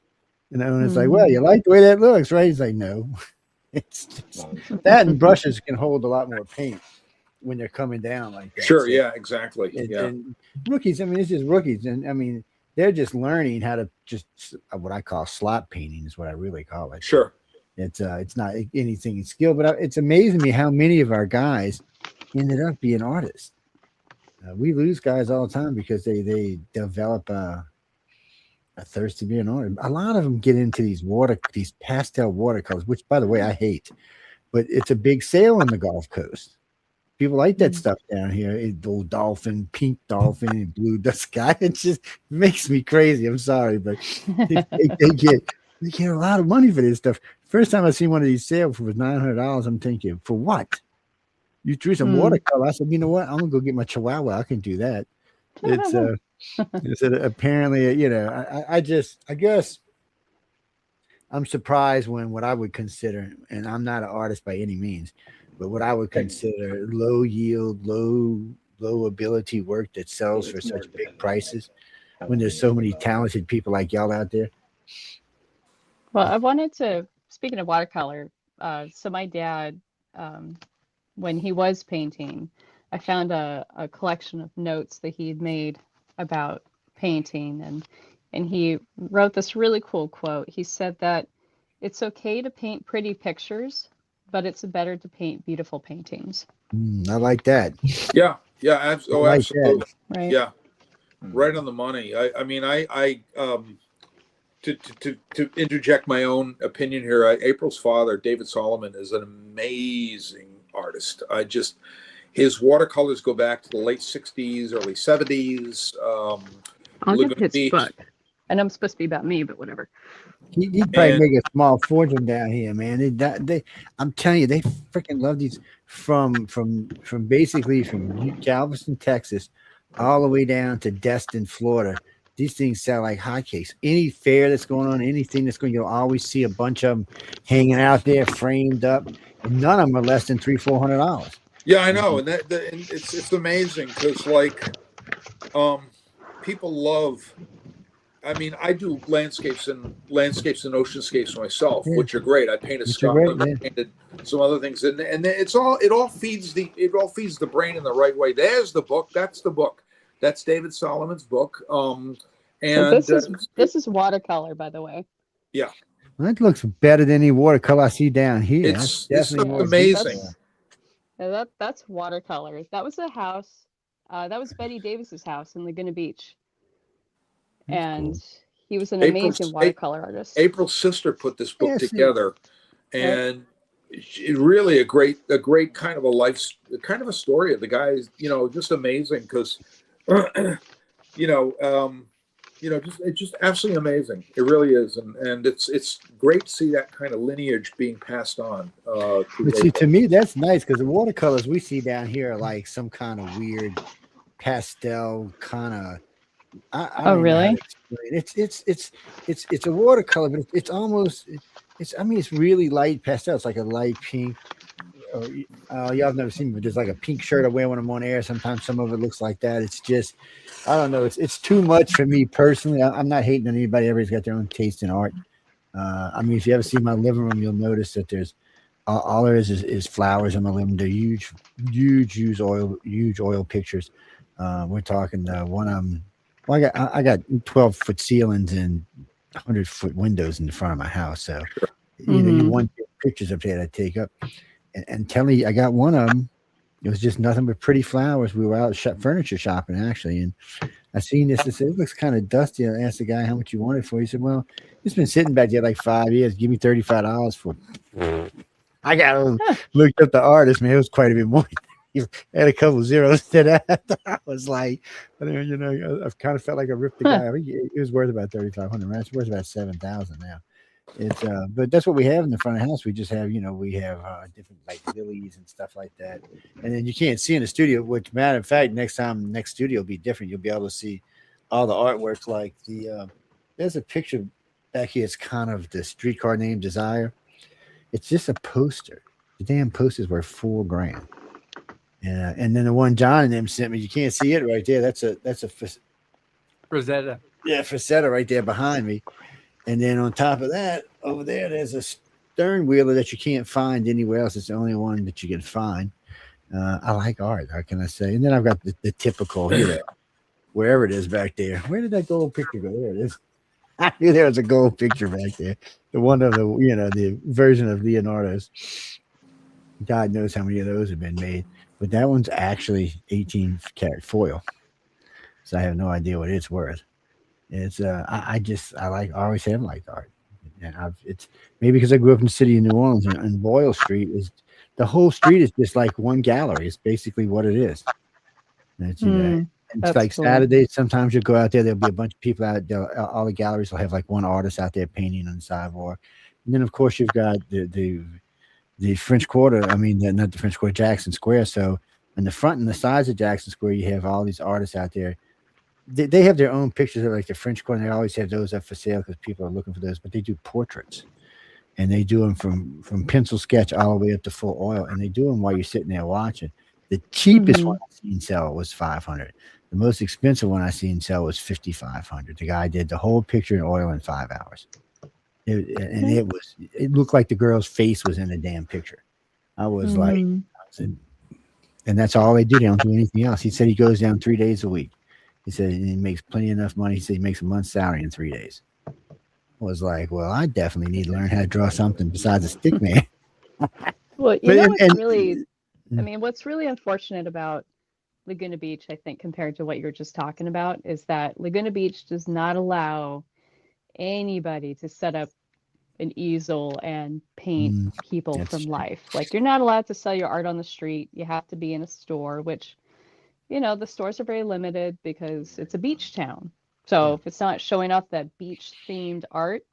And it's like, well, you like the way that looks, right? He's like, no. It's just, that and brushes can hold a lot more paint when they're coming down like that. Sure. So, Yeah. Exactly. and rookies, I mean, it's just rookies. And I mean, they're just learning how to just what I call slot painting is what I really call it. Sure. It's not anything in skill, but it's amazing me how many of our guys ended up being artists. We lose guys all the time because they develop a thirst to be an artist. A lot of them get into these pastel watercolors, which, by the way, I hate. But it's a big sale on the Gulf Coast. People like that stuff down here. Old dolphin, pink dolphin, and blue sky. It just makes me crazy. I'm sorry, but they get a lot of money for this stuff. First time I seen one of these sales for $900, I'm thinking, for what? You drew some watercolor. I said, you know what? I'm gonna go get my Chihuahua. I can do that. It's apparently, you know, I guess I'm surprised when what I would consider, and I'm not an artist by any means, but what I would consider low yield, low ability work that sells for such big prices, when there's so many talented people like y'all out there. Well, I wanted to, speaking of watercolor, so my dad, when he was painting, I found a collection of notes that he had made about painting, and he wrote this really cool quote. He said that it's okay to paint pretty pictures, but it's better to paint beautiful paintings. I like that. Yeah. Yeah. Absolutely. Right. Yeah. Right on the money. I mean, to interject my own opinion here, April's father, David Solomon, is an amazing artist. His watercolors go back to the late 60s, early 70s. I'll Laguna get his Beach. book. I know it's supposed to be about me, but whatever. He'd probably make a small fortune down here, man. I'm telling you, they freaking love these from basically from Galveston, Texas, all the way down to Destin, Florida. These things sell like hotcakes. Any fair that's going on, anything that's going, you'll always see a bunch of them hanging out there, framed up, and none of them are less than $300-400. Yeah, I know, and it's amazing because people love. I mean, I do landscapes and oceanscapes myself, which are great. I painted Scotland, I painted some other things, and it all feeds the brain in the right way. There's the book. That's the book. That's David Solomon's book. And so this is watercolor, by the way. Yeah, that looks better than any watercolor I see down here. It's amazing. That's watercolor. That was a house. That was Betty Davis's house in Laguna Beach. And he was an amazing watercolor artist. April's sister put this book together, and it really a great kind of a story of the guys. You know, just amazing because, it's just absolutely amazing. It really is, and it's great to see that kind of lineage being passed on. But see, to me, that's nice because the watercolors we see down here are like some kind of weird pastel kind of. Oh, really? It's a watercolor, but it's almost it's really light pastel. It's like a light pink. Y'all have never seen me, but there's like a pink shirt I wear when I'm on air. Sometimes some of it looks like that. It's just, I don't know. It's too much for me personally. I'm not hating on anybody. Everybody's got their own taste in art. I mean, if you ever see my living room, you'll notice that there's all there is flowers in my living room. They're huge oil pictures. We're talking one. Well, I got 12-foot ceilings and 100-foot windows in the front of my house. So, you want pictures up there to take up. And tell me, I got one of them. It was just nothing but pretty flowers. We were out furniture shopping, actually. And I seen this. I said, it looks kind of dusty. I asked the guy how much you wanted for it. He said, well, it's been sitting back there like 5 years. Give me $35 for it. I looked up the artist, man. It was quite a bit more. You had a couple zeros to that. I was like, I've kind of felt like I ripped the guy. It was worth about $3,500. It's worth about $7,000 now. It's but that's what we have in the front of the house. We just have, we have different like lilies and stuff like that. And then you can't see in the studio, which matter of fact, next studio will be different. You'll be able to see all the artwork. Like there's a picture back here, it's kind of the streetcar named Desire. It's just a poster. The damn poster's worth $4,000. And then the one John and them sent me, you can't see it right there. That's a Rosetta. yeah, facetta right there behind me. And then on top of that, over there, there's a stern wheeler that you can't find anywhere else. It's the only one that you can find. I like art. How can I say? And then I've got the typical here, wherever it is back there. Where did that gold picture go? There it is. I knew there was a gold picture back there. The one of the version of Leonardo's. God knows how many of those have been made. But that one's actually 18 karat foil. So I have no idea what it's worth. It's I always have liked art. And it's maybe because I grew up in the city of New Orleans, and Boyle Street is the whole street is just like one gallery. It's basically what it is. And it's like cool. Saturday. Sometimes you go out there. There'll be a bunch of people out there. All the galleries will have like one artist out there painting on the sidewalk. And then of course you've got the French Quarter. I mean, not the French Quarter, Jackson Square. So in the front and the sides of Jackson Square, you have all these artists out there. They have their own pictures of like the French Quarter. They always have those up for sale because people are looking for those. But they do portraits, and they do them from pencil sketch all the way up to full oil. And they do them while you're sitting there watching. The cheapest one I've seen sell was $500. The most expensive one I seen sell was $5,500. The guy did the whole picture in oil in 5 hours. It looked like the girl's face was in the damn picture. I was like, and that's all they do. They don't do anything else. He said he goes down 3 days a week. He said he makes plenty enough money. He said he makes a month's salary in 3 days. I was like, well, I definitely need to learn how to draw something besides a stick man. Well, what's really unfortunate about Laguna Beach, I think, compared to what you're just talking about, is that Laguna Beach does not allow anybody to set up an easel and paint people from life. Like, you're not allowed to sell your art on the street. You have to be in a store, which, the stores are very limited because it's a beach town. So if it's not showing off that beach themed art,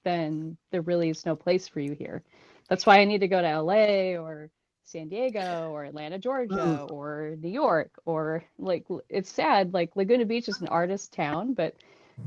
then there really is no place for you here. That's why I need to go to LA or San Diego or Atlanta, Georgia, or New York, or like, it's sad. Like, Laguna Beach is an artist town, but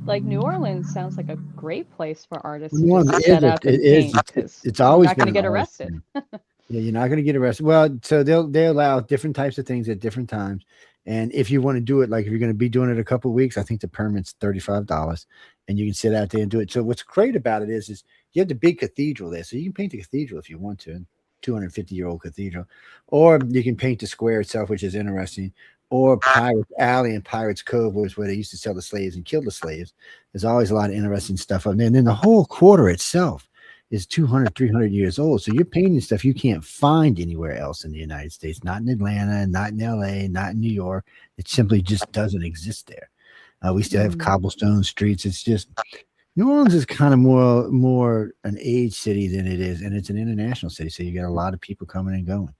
like New Orleans sounds like a great place for artists to set up and paint. It's always not going to get arrested. Yeah, you're not going to get arrested. Well, so they allow different types of things at different times. And if you want to do it, like if you're going to be doing it a couple of weeks, I think the permit's $35, and you can sit out there and do it. So what's great about it is you have the big cathedral there, so you can paint the cathedral if you want to, 250-year-old cathedral, or you can paint the square itself, which is interesting, or Pirates Alley and Pirates Cove, was where they used to sell the slaves and kill the slaves. There's always a lot of interesting stuff up there. And then the whole quarter itself is 200, 300 years old. So you're painting stuff you can't find anywhere else in the United States, not in Atlanta, not in LA, not in New York. It simply just doesn't exist there. We still have cobblestone streets. It's just, New Orleans is kind of more an age city than it is. And it's an international city. So you got a lot of people coming and going.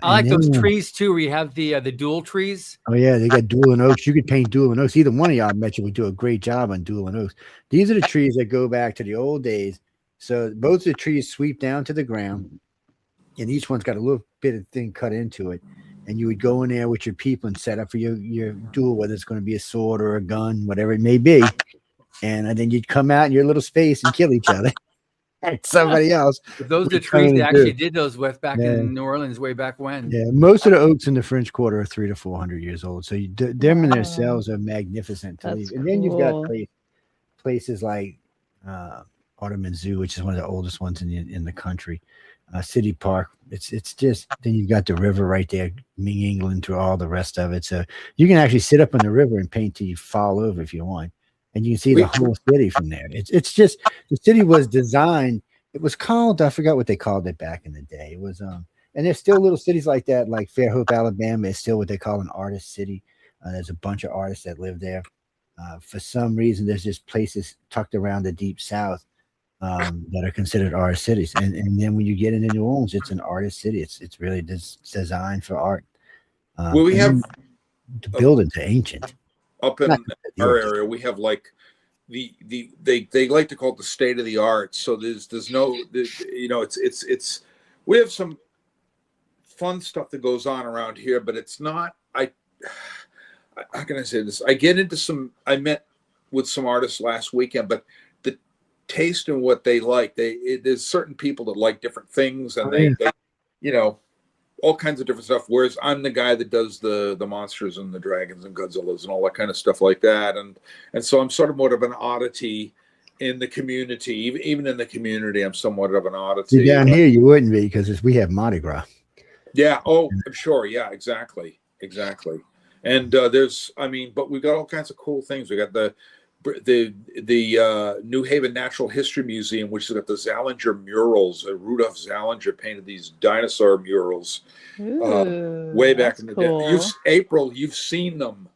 I like those trees too, where you have the dual trees. Oh yeah, they got dual and oaks. You could paint dual and oaks. Either one of y'all, I bet you would do a great job on dual and oaks. These are the trees that go back to the old days. So both of the trees sweep down to the ground, and each one's got a little bit of thing cut into it. And you would go in there with your people and set up for your duel, whether it's going to be a sword or a gun, whatever it may be. And then you'd come out in your little space and kill each other. Somebody else. But those are the trees they actually did those with back in New Orleans way back when. Yeah, most of the oaks in the French Quarter are 300 to 400 years old. So them and themselves are magnificent to leave. And then you've got places like Audubon Zoo, which is one of the oldest ones in the country. City Park. It's just, then you've got the river right there mingling through all the rest of it. So you can actually sit up on the river and paint till you fall over if you want. And you can see the whole city from there. It's just, the city was designed. It was called, I forgot what they called it back in the day. It was, and there's still little cities like that, like Fairhope, Alabama is still what they call an artist city. There's a bunch of artists that live there. For some reason, there's just places tucked around the deep South that are considered artist cities. And then when you get into New Orleans, it's an artist city. It's really designed for art. Well, we have to build into ancient. Up in our area, we have like they like to call it the state of the art. So there's no, it's we have some fun stuff that goes on around here, but it's not. How can I say this? I met with some artists last weekend, but the taste in what they like. There's certain people that like different things, and they you know, all kinds of different stuff. Whereas I'm the guy that does the monsters and the dragons and Godzillas and all that kind of stuff like that. And so I'm sort of more of an oddity in the community. Even in the community, I'm somewhat of an oddity. Down here, you wouldn't be because we have Mardi Gras. Yeah. Oh, I'm sure. Yeah, exactly. And but we've got all kinds of cool things. We got the New Haven Natural History Museum, which has got the Zallinger murals. Rudolph Zallinger painted these dinosaur murals way back in the day. April, you've seen them.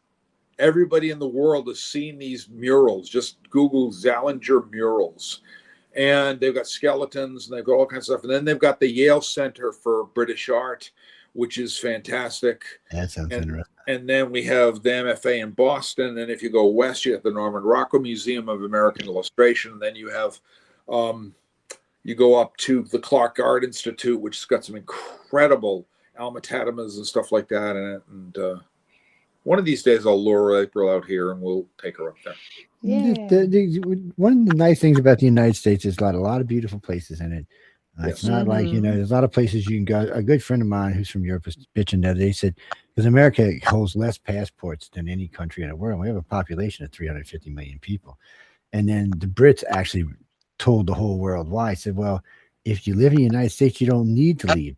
Everybody in the world has seen these murals. Just Google Zallinger murals. And they've got skeletons, and they've got all kinds of stuff. And then they've got the Yale Center for British Art, which is fantastic. That sounds interesting. And then we have the MFA in Boston. And if you go west, you have the Norman Rockwell Museum of American Illustration. And then you have, you go up to the Clark Art Institute, which has got some incredible Alma Tatamas and stuff like that in it. And one of these days I'll lure April out here and we'll take her up there. Yeah. One of the nice things about the United States is a lot of beautiful places in it. It's not like, there's a lot of places you can go. A good friend of mine who's from Europe was bitching the other day. He said, because America holds less passports than any country in the world. We have a population of 350 million people. And then the Brits actually told the whole world why. He said, well, if you live in the United States, you don't need to leave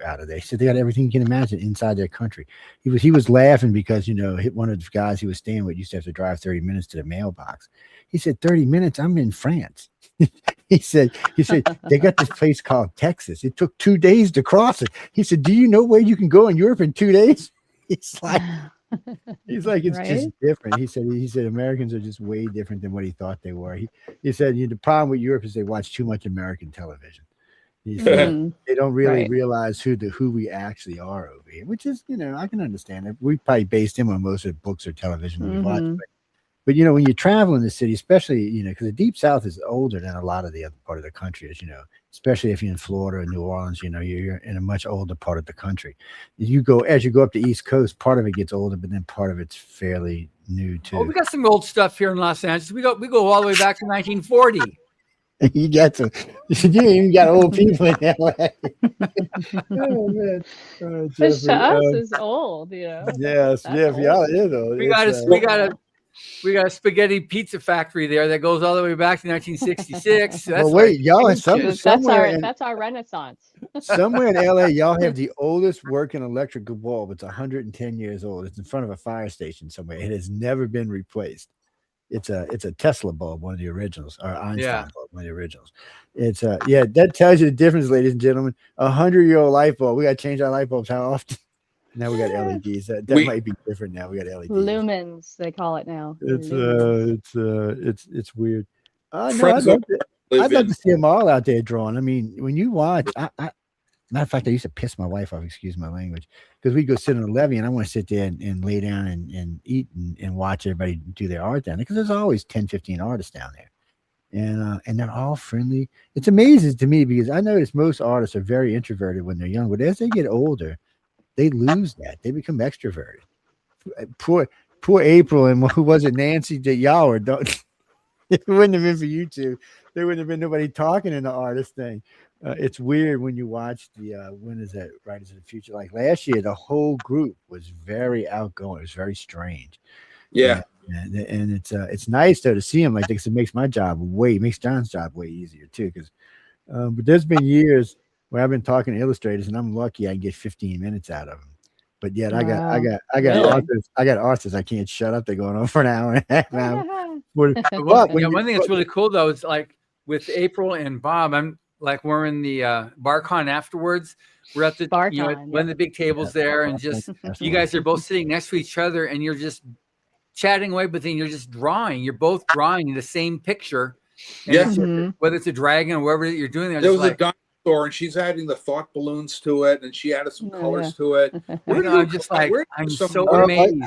out of there. He said they got everything you can imagine inside their country. He was laughing because, one of the guys he was staying with used to have to drive 30 minutes to the mailbox. He said, 30 minutes, I'm in France. He said, they got this place called Texas. It took 2 days to cross it. He said, do you know where you can go in Europe in 2 days? It's like, it's just different. He said, Americans are just way different than what he thought they were. He said, the problem with Europe is they watch too much American television. He said, they don't really realize who we actually are over here, which is, I can understand it. We probably based him on most of the books or television we watch. But when you travel in the city, especially, because the Deep South is older than a lot of the other part of the country, as especially if you're in Florida or New Orleans, you're in a much older part of the country. As you go up the East Coast, part of it gets older, but then part of it's fairly new too. Oh, we got some old stuff here in Los Angeles. We go all the way back to 1940. You got some. You even got old people in LA. Oh man, Which to us is old, Yes, for y'all it is old. We got a spaghetti pizza factory there that goes all the way back to 1966. Well, wait, y'all have that's our Renaissance. Somewhere in LA, y'all have the oldest working electrical bulb. It's 110 years old. It's in front of a fire station somewhere. It has never been replaced. It's a Tesla bulb, one of the originals, or Einstein bulb, one of the originals. It's that tells you the difference, ladies and gentlemen. 100-year-old light bulb. We got to change our light bulbs how often? Now we got LEDs. That might be different now. We got LEDs. Lumens, they call it now. It's weird. I'd love to see them all out there drawing. I mean, when you watch, matter of fact, I used to piss my wife off, excuse my language, because we'd go sit on the levee and I want to sit there and lay down and eat and watch everybody do their art down there, because there's always 10, 15 artists down there. And they're all friendly. It's amazing to me because I notice most artists are very introverted when they're young, but as they get older, they lose that. They become extroverted. Poor April and who was it, Nancy, that y'all were don't. If it wouldn't have been for you two, there wouldn't have been nobody talking in the artist thing. It's weird when you watch the when is that Writers of the Future? Like last year, the whole group was very outgoing. It was very strange. Yeah, and it's nice though to see him like this. It makes makes John's job way easier too. Because but there's been years where I've been talking to illustrators, and I'm lucky I can get 15 minutes out of them. But yet I got authors I can't shut up. They're going on for an hour and a half now. One thing that's really cool though is like with April and Bob, we're in the BarCon afterwards. We're at the one of the big tables there, and just you guys are both sitting next to each other, and you're just chatting away, but then you're just drawing. You're both drawing the same picture. Whether it's a dragon or whatever you're doing there was a dinosaur, and she's adding the thought balloons to it, and she added some colors to it. I'm so amazed.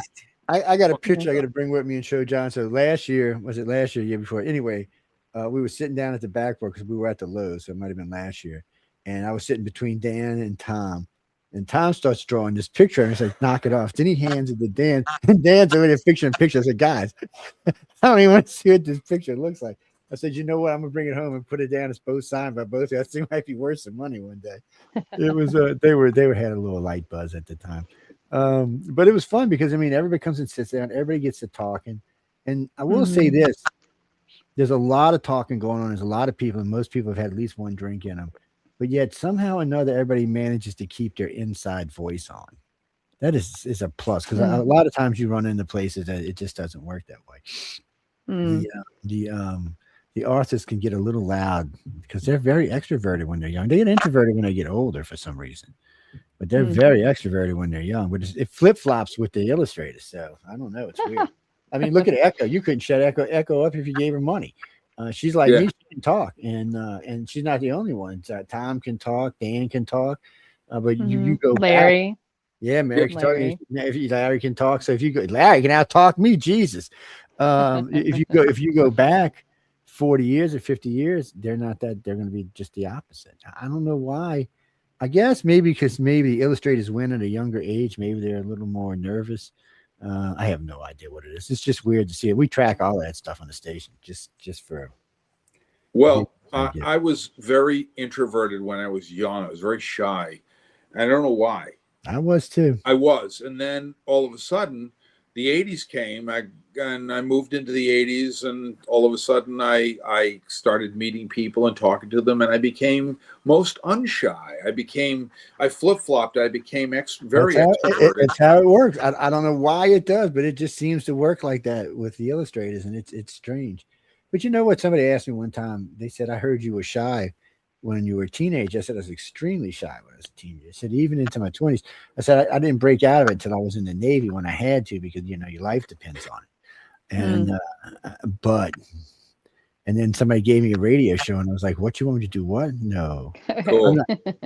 I got a picture I got to bring with me and show John. So year before? Anyway, we were sitting down at the back bar because we were at the Lowe's, so it might have been last year. And I was sitting between Dan and Tom. And Tom starts drawing this picture, and he's like, knock it off. Then he hands it to Dan, and Dan's over there picturing pictures. I said, guys, I don't even want to see what this picture looks like. I said, you know what? I'm gonna bring it home and put it down. It's both signed by both. I think it might be worth some money one day. It was they had a little light buzz at the time, but it was fun because I mean everybody comes and sits down, everybody gets to talking, and I will say this: there's a lot of talking going on. There's a lot of people, and most people have had at least one drink in them, but yet somehow or another, everybody manages to keep their inside voice on. That is a plus because a lot of times you run into places that it just doesn't work that way. The artists can get a little loud because they're very extroverted when they're young. They get introverted when they get older for some reason, but they're very extroverted when they're young. But it flip flops with the illustrators, so I don't know. It's weird. I mean, look at Echo. You couldn't shut Echo up if you gave her money. She's like me. She can talk, and she's not the only one. Tom can talk. Dan can talk, but you go Larry. Back, yeah, Mary can talk. Larry can talk. So if you go, Larry can out talk me. Jesus. If you go back 40 years or 50 years, they're not that. They're going to be just the opposite. I don't know why. I guess maybe because illustrators win at a younger age. Maybe they're a little more nervous. I have no idea what it is. It's just weird to see it. We track all that stuff on the station just for. Well, I was very introverted when I was young. I was very shy. I don't know why. I was too. I was, and then all of a sudden, the 80s came. I moved into the 80s, and all of a sudden I started meeting people and talking to them, and I became most unshy. I flip-flopped. I became very extroverted. It's how it works. I don't know why it does, but it just seems to work like that with the illustrators, and it's strange. But you know what? Somebody asked me one time, they said, I heard you were shy when you were a teenager. I said I was extremely shy when I was a teenager. I said even into my 20s. I said I didn't break out of it until I was in the Navy when I had to, because your life depends on it. And and then somebody gave me a radio show, and I was like, "What, you want me to do? What? No." Cool.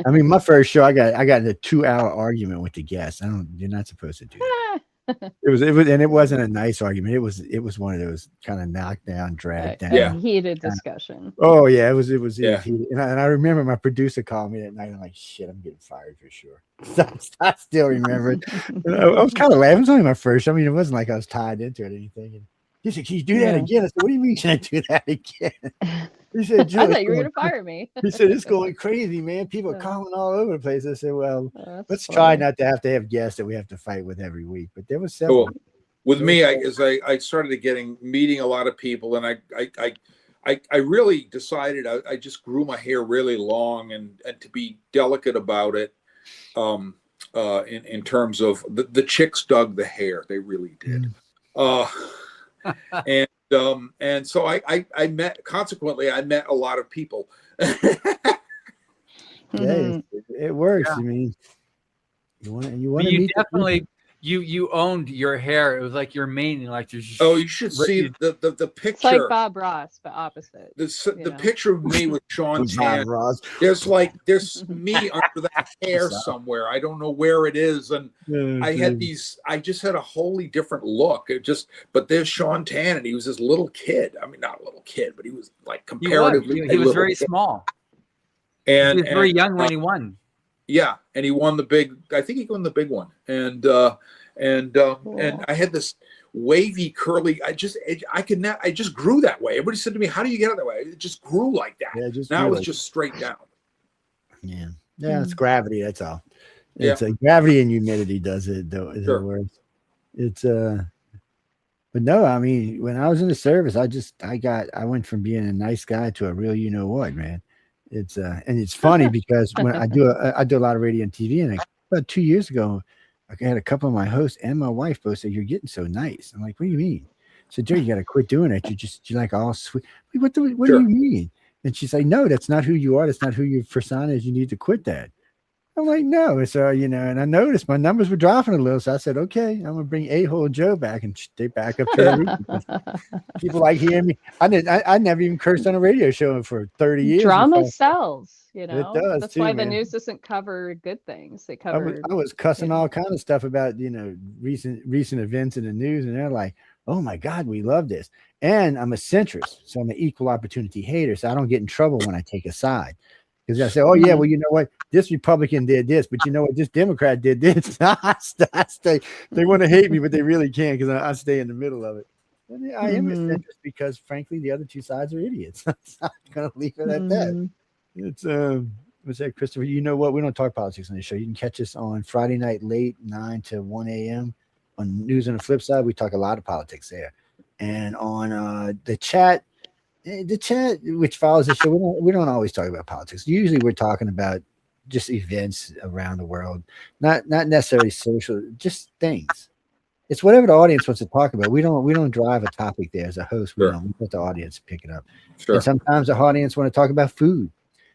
I mean, my first show, I got in a 2-hour argument with the guest. You're not supposed to do that. It wasn't a nice argument. It was one of those kind of knockdown, drag down, heated discussion. Oh yeah, it was Yeah. heated. And I remember my producer called me that night. I'm like, shit, I'm getting fired for sure. I still remember it. I was kind of laughing. It was only my first. I mean, it wasn't like I was tied into it or anything. And he said, "Can you do that again?" I said, "What do you mean, can I do that again?" He said, I thought you were going to fire me. He said, "It's going crazy, man. People are calling all over the place." I said, "Well, let's funny. try not to have guests that we have to fight with every week." But there was several. Cool. With me, I started meeting a lot of people, and I really decided I just grew my hair really long and to be delicate about it. In terms of the chicks dug the hair, they really did. And so I met a lot of people. Yeah, it works. I mean, you want to meet definitely you owned your hair. It was like your mane, like you should see the picture. It's like Bob Ross, but opposite. The picture of me with Sean Tan. There's me under that hair somewhere. I don't know where it is, and I just had a wholly different look. But there's Sean Tan, and he was this little kid. I mean, not a little kid, but he was like comparatively. He was very small, and he was very young when he won. Yeah, and he won the big. I think he won the big one, and I had this wavy, curly. I just grew that way. Everybody said to me, "How do you get it that way?" It just grew like that. Yeah, now it's just straight down. Yeah, it's gravity. That's all. It's gravity and humidity does it, though. It works. It's but no, I mean, when I was in the service, I went from being a nice guy to a real, what, man. It's and it's funny because when I do a lot of radio and TV, and about 2 years ago, I had a couple of my hosts and my wife both say, "You're getting so nice." I'm like, "What do you mean?" I said, "Joe, you got to quit doing it. You're like all sweet." What do you mean? And she's like, "No, that's not who you are. That's not who your persona is. You need to quit that." I'm like, "No." So, and I noticed my numbers were dropping a little. So I said, "Okay, I'm going to bring A-hole Joe back," and they back up to people like hearing me. I never even cursed on a radio show for 30 years. Drama sells, It does. That's why the news doesn't cover good things. They cover. I was cussing all kinds of stuff about, recent events in the news, and they're like, "Oh my God, we love this." And I'm a centrist, so I'm an equal opportunity hater. So I don't get in trouble when I take a side. Because I say, "Oh yeah, well, you know what? This Republican did this, but you know what? This Democrat did this." I stay. They want to hate me, but they really can't because I stay in the middle of it. I am a Mhm. centrist because, frankly, the other two sides are idiots. I'm going to leave it at that. Mhm. It's what's that, Christopher? You know what? We don't talk politics on this show. You can catch us on Friday night late 9 to 1 a.m. on News on the Flip Side. We talk a lot of politics there, and on the chat, which follows the show, we don't always talk about politics. Usually, we're talking about just events around the world, not necessarily social, just things. It's whatever the audience wants to talk about. We don't drive a topic there as a host. We Sure. don't. We let the audience pick it up. Sure. And sometimes the audience want to talk about food.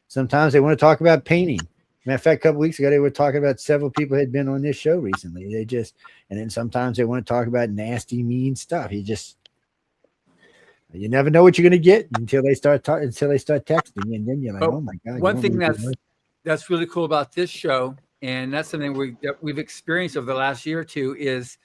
Sometimes they want to talk about painting. Matter of fact, a couple weeks ago they were talking about several people had been on this show recently. And then sometimes they want to talk about nasty, mean stuff. You never know what you're going to get until they start texting, and then you're like, But oh my god. one you thing want me to that's really cool about this show, and that's something we've experienced over the last year or two, is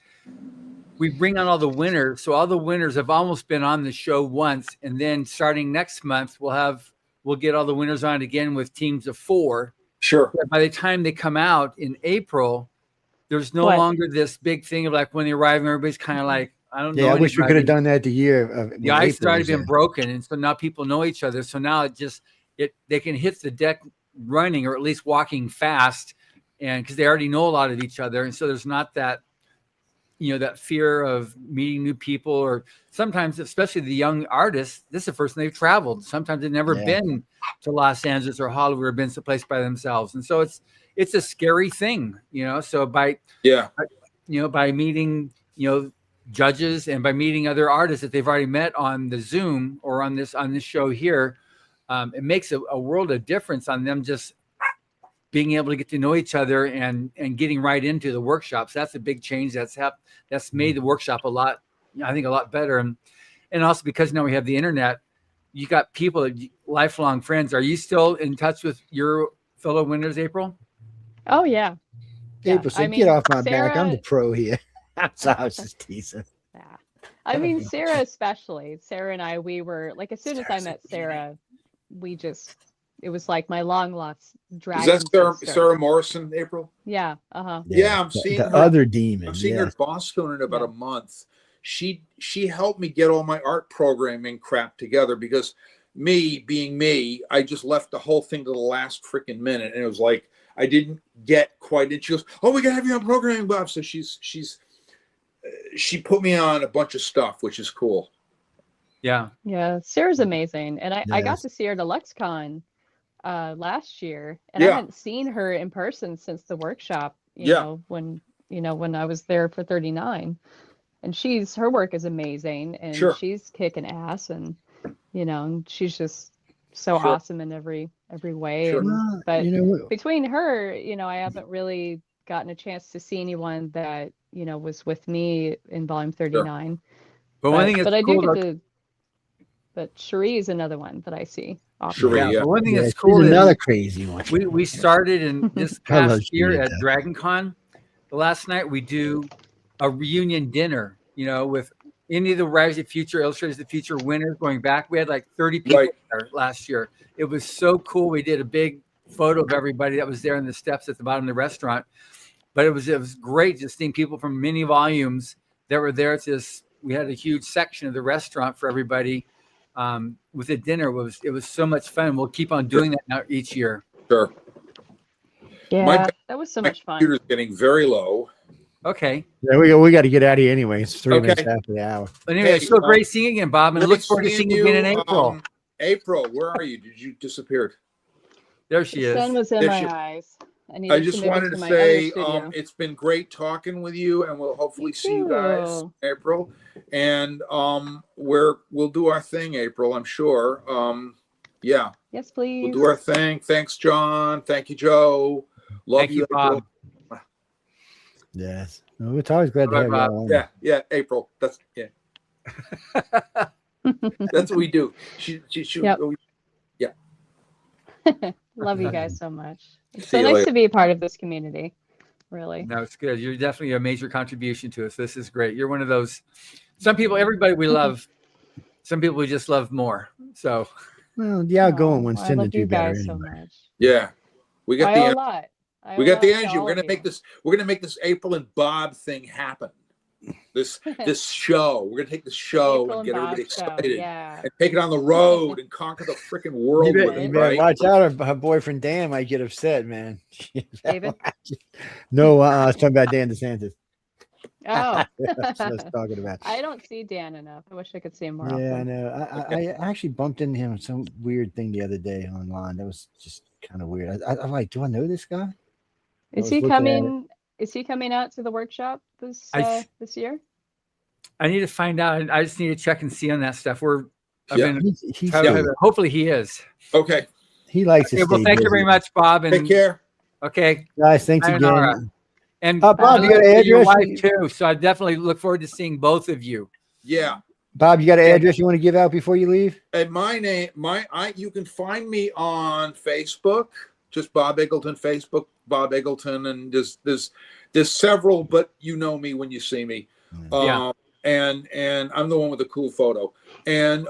we bring on all the winners. So all the winners have almost been on the show once, and then starting next month, we'll get all the winners on again with teams of 4. Sure. But by the time they come out in April, there's no What? longer this big thing of like when they arrive, and everybody's kind of like, I don't know. Yeah, I wish we could have anybody. done that the year of The when ice has April already was been there. broken, and so now people know each other. So now they can hit the deck running, or at least walking fast, and because they already know a lot of each other, and so there's not that that fear of meeting new people. Or sometimes, especially the young artists, this is the first time they've traveled. Sometimes they've never been to Los Angeles or Hollywood or been someplace by themselves, and so it's a scary thing, So by meeting judges and by meeting other artists that they've already met on the Zoom or on this show here, it makes a world of difference on them just being able to get to know each other and getting right into the workshops. That's a big change that's made the workshop a lot better. And also because now we have the internet, you got people, lifelong friends. Are you still in touch with your fellow winners, April? Oh yeah. April said, get off my back. I'm the pro here. So I was just teasing. Yeah. I mean, Sarah especially. Sarah and I, we were like, as soon as I met Sarah, it was like my long lost dragon. Is that Sarah Morrison, April? Yeah. Uh-huh. Yeah, I'm seeing the her. Other demon. I'm seeing her in Boston in about a month. She helped me get all my art programming crap together because me being me, I just left the whole thing to the last freaking minute, and it was like I didn't get quite in. She goes, "Oh, we gotta have you on programming, Bob." So she put me on a bunch of stuff, which is cool. Yeah, Sarah's amazing, and I got to see her at LuxCon last year, and I hadn't seen her in person since the workshop. You know, when I was there for 39, and her work is amazing, and she's kicking ass, and and she's just so awesome in every way. Sure. But between her, I haven't really gotten a chance to see anyone that was with me in volume 39. But one thing but I do get to. But Cherie is another one that I see often. Cherie, But one thing that's cool is is another crazy one. We started in this past year at DragonCon. The last night we do a reunion dinner, with any of the Rise of Future Illustrators, the future winners going back. We had like 30 people there last year. It was so cool. We did a big photo of everybody that was there in the steps at the bottom of the restaurant. But it was great just seeing people from many volumes that were there. We had a huge section of the restaurant for everybody with a dinner. It was so much fun. We'll keep on doing that now each year. Sure. Yeah, that was so much fun. My computer's getting very low. Okay. Yeah, we got to get out of here anyway. It's 3 minutes after the hour. But anyway, it's so great seeing you again, Bob, and look forward to seeing you again in April. April, where are you? Did you disappear? There she is. The sun was in my eyes. I just wanted to say it's been great talking with you, and we'll hopefully see you guys in April. And we'll do our thing, April, I'm sure. Yeah. Yes, please. We'll do our thing. Thanks, John. Thank you, Joe. Love you, Bob. Yes. No, we're always glad to have you on. Yeah, April. That's that's what we do. Love you guys so much. It's so nice to be a part of this community. Really. No, it's good. You're definitely a major contribution to us. This is great. You're one of those. Everybody we love. Some people we just love more. So. Well, the outgoing ones tend to do better. So much. Yeah, we got the lot. We got the energy. We're gonna make this April and Bob thing happen. This show. We're gonna take the show April and get everybody Bob show, excited yeah. and take it on the road and conquer the freaking world You with better, it, you better right? watch out, or her boyfriend Dan might get upset, man. David? No, I was talking about Dan DeSantis. Oh, That's what I was talking about. I don't see Dan enough. I wish I could see him more Yeah, I often. know. I actually bumped into him some weird thing the other day online. That was just kind of weird. I'm like, do I know this guy? Is was he looking at coming? Is he coming out to the workshop this year? I need to find out. I just need to check and see on that stuff. I've Yeah. been He's hopefully he is. Okay. he likes to Okay, well, stay thank you busy. very much, Bob. And Take care. okay, Guys. Thanks sayonara. again. And Bob, you got an your address? wife too. So I definitely look forward to seeing both of you. Yeah. Bob, you got an Okay. address you want to give out before you leave? And you can find me on Facebook, just Bob Eggleton, Facebook, Bob Eggleton, and there's several, but you know me when you see me. Yeah. And I'm the one with the cool photo. And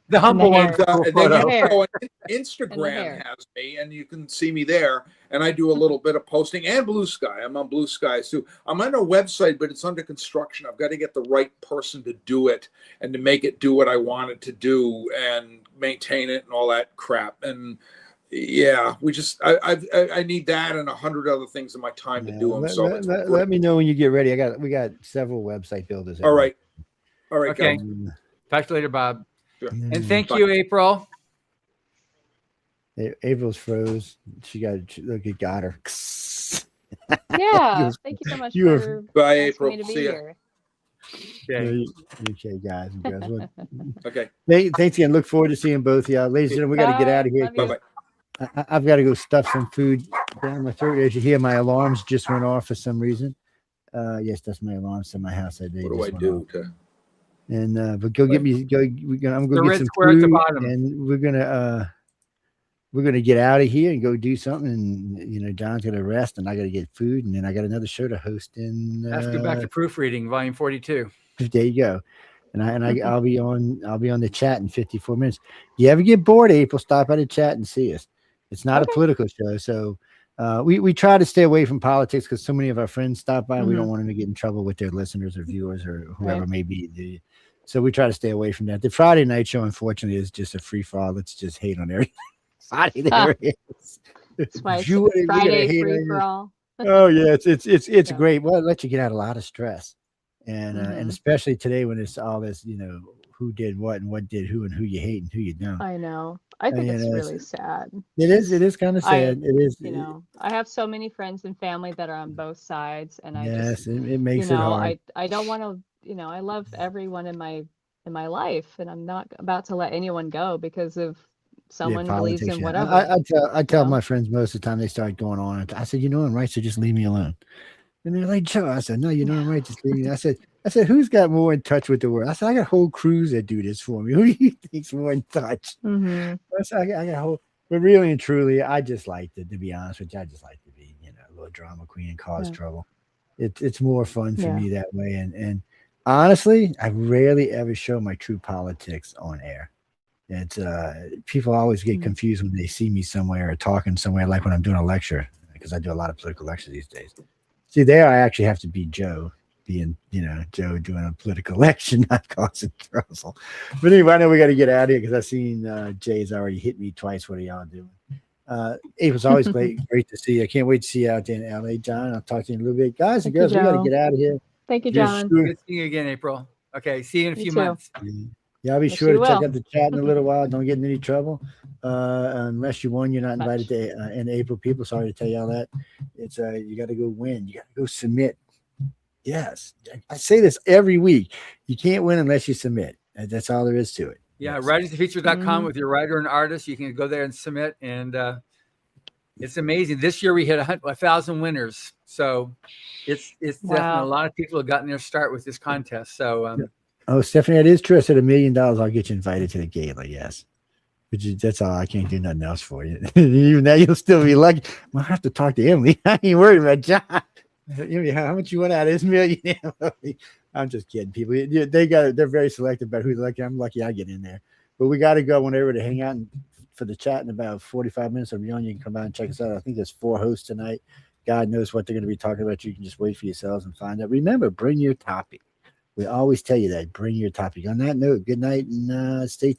The humble one. hair. and then The hair. Instagram hair. has me, and you can see me there. And I do a little bit of posting, and Blue Sky. I'm on Blue Sky too. I'm on a website, but it's under construction. I've got to get the right person to do it and to make it do what I want it to do and maintain it and all that crap. And yeah, I need that and 100 other things in my time to do them. So it's let me know when you get ready. We got several website builders. all right. Okay. Guys. Talk to you later, Bob. Sure. And thank you, April. April's froze. She got her. Yeah. Thank you so much you were- for Bye, asking April. me to be See ya. here. Okay. Okay, guys and girls. Well, Okay. thanks again. Look forward to seeing both of y'all. Ladies and gentlemen, we got to get out of here. Love you. Bye-bye. I've got to go stuff some food down my throat. As you hear, my alarms just went off for some reason. Yes, that's my alarms in my house. What do I do to? And but go get me. I'm The gonna go red get some square at the food, bottom. and we're gonna get out of here and go do something. And John's gonna rest, and I gotta get food, and then I got another show to host. And Let's go back to proofreading, volume 42. there you go. I'll be on the chat in 54 minutes. You ever get bored, April? Stop by the chat and see us. It's not a political show, so we try to stay away from politics because so many of our friends stop by. We don't want them to get in trouble with their listeners or viewers or whoever may be. So we try to stay away from that. The Friday night show, unfortunately, is just a free for all. Let's just hate on everything. Friday there is. That's why it's We're gonna Friday hate free on for you. all. Oh yeah, it's Yeah. great. Well, it lets you get out a lot of stress, and Mhm. especially today when it's all this, who did what and what did who and who you hate and who you don't. I know. I think it's really sad. It is kind of sad. It is. I have so many friends and family that are on both sides, and I Yes, just, it makes it hard. I don't want to, I love everyone in my life, and I'm not about to let anyone go because of someone believes in politics, whatever. I tell my friends most of the time they start going on. I said, I'm right, so just leave me alone. And they're like, Joe. I said, no, I'm right, just leave me. I said, who's got more in touch with the world? I said, I got whole crews that do this for me. Who do you think's more in touch? Mm-hmm. I said, I got whole. But really and truly, I just like to be honest with you. I just like to be, a little drama queen and cause trouble. It's more fun for me that way. And honestly, I rarely ever show my true politics on air. It's people always get confused when they see me somewhere or talking somewhere, like when I'm doing a lecture, because I do a lot of political lectures these days. See, there I actually have to be Joe, being Joe doing a political lecture, not causing trouble. But anyway, I know we got to get out of here because I've seen Jay's already hit me twice. What are y'all doing? April's always great to see you. I can't wait to see you out there in LA, John. I'll talk to you in a little bit, guys and girls. We got to get out of here. Thank you, John. Good seeing you again, April. Okay, see you in a few months. Yeah, I'll be sure to check out the chat in a little while. Don't get in any trouble. Unless you won, you're not invited to in April. People, sorry to tell y'all that. It's you got to go win. You got to go submit. Yes, I say this every week. You can't win unless you submit. That's all there is to it. Yeah, writersofeature.com with your writer and artist. You can go there and submit, and it's amazing. This year we hit 1,000 winners, so it's definitely a lot of people have gotten their start with this contest. So. Oh, Stephanie, that is true. I said $1 million. I'll get you invited to the gala. Yes, that's all. I can't do nothing else for you. Even that, you'll still be lucky. Well, I have to talk to Emily. I ain't worried about John. How much you want out of this million? I'm just kidding. People, they're very selective about who's lucky. I'm lucky I get in there. But we got to go whenever to hang out for the chat in about 45 minutes or beyond. You can come by and check us out. I think there's 4 hosts tonight. God knows what they're going to be talking about. You can just wait for yourselves and find out. Remember, bring your topic. We always tell you that. Bring your topic. On that note, good night and stay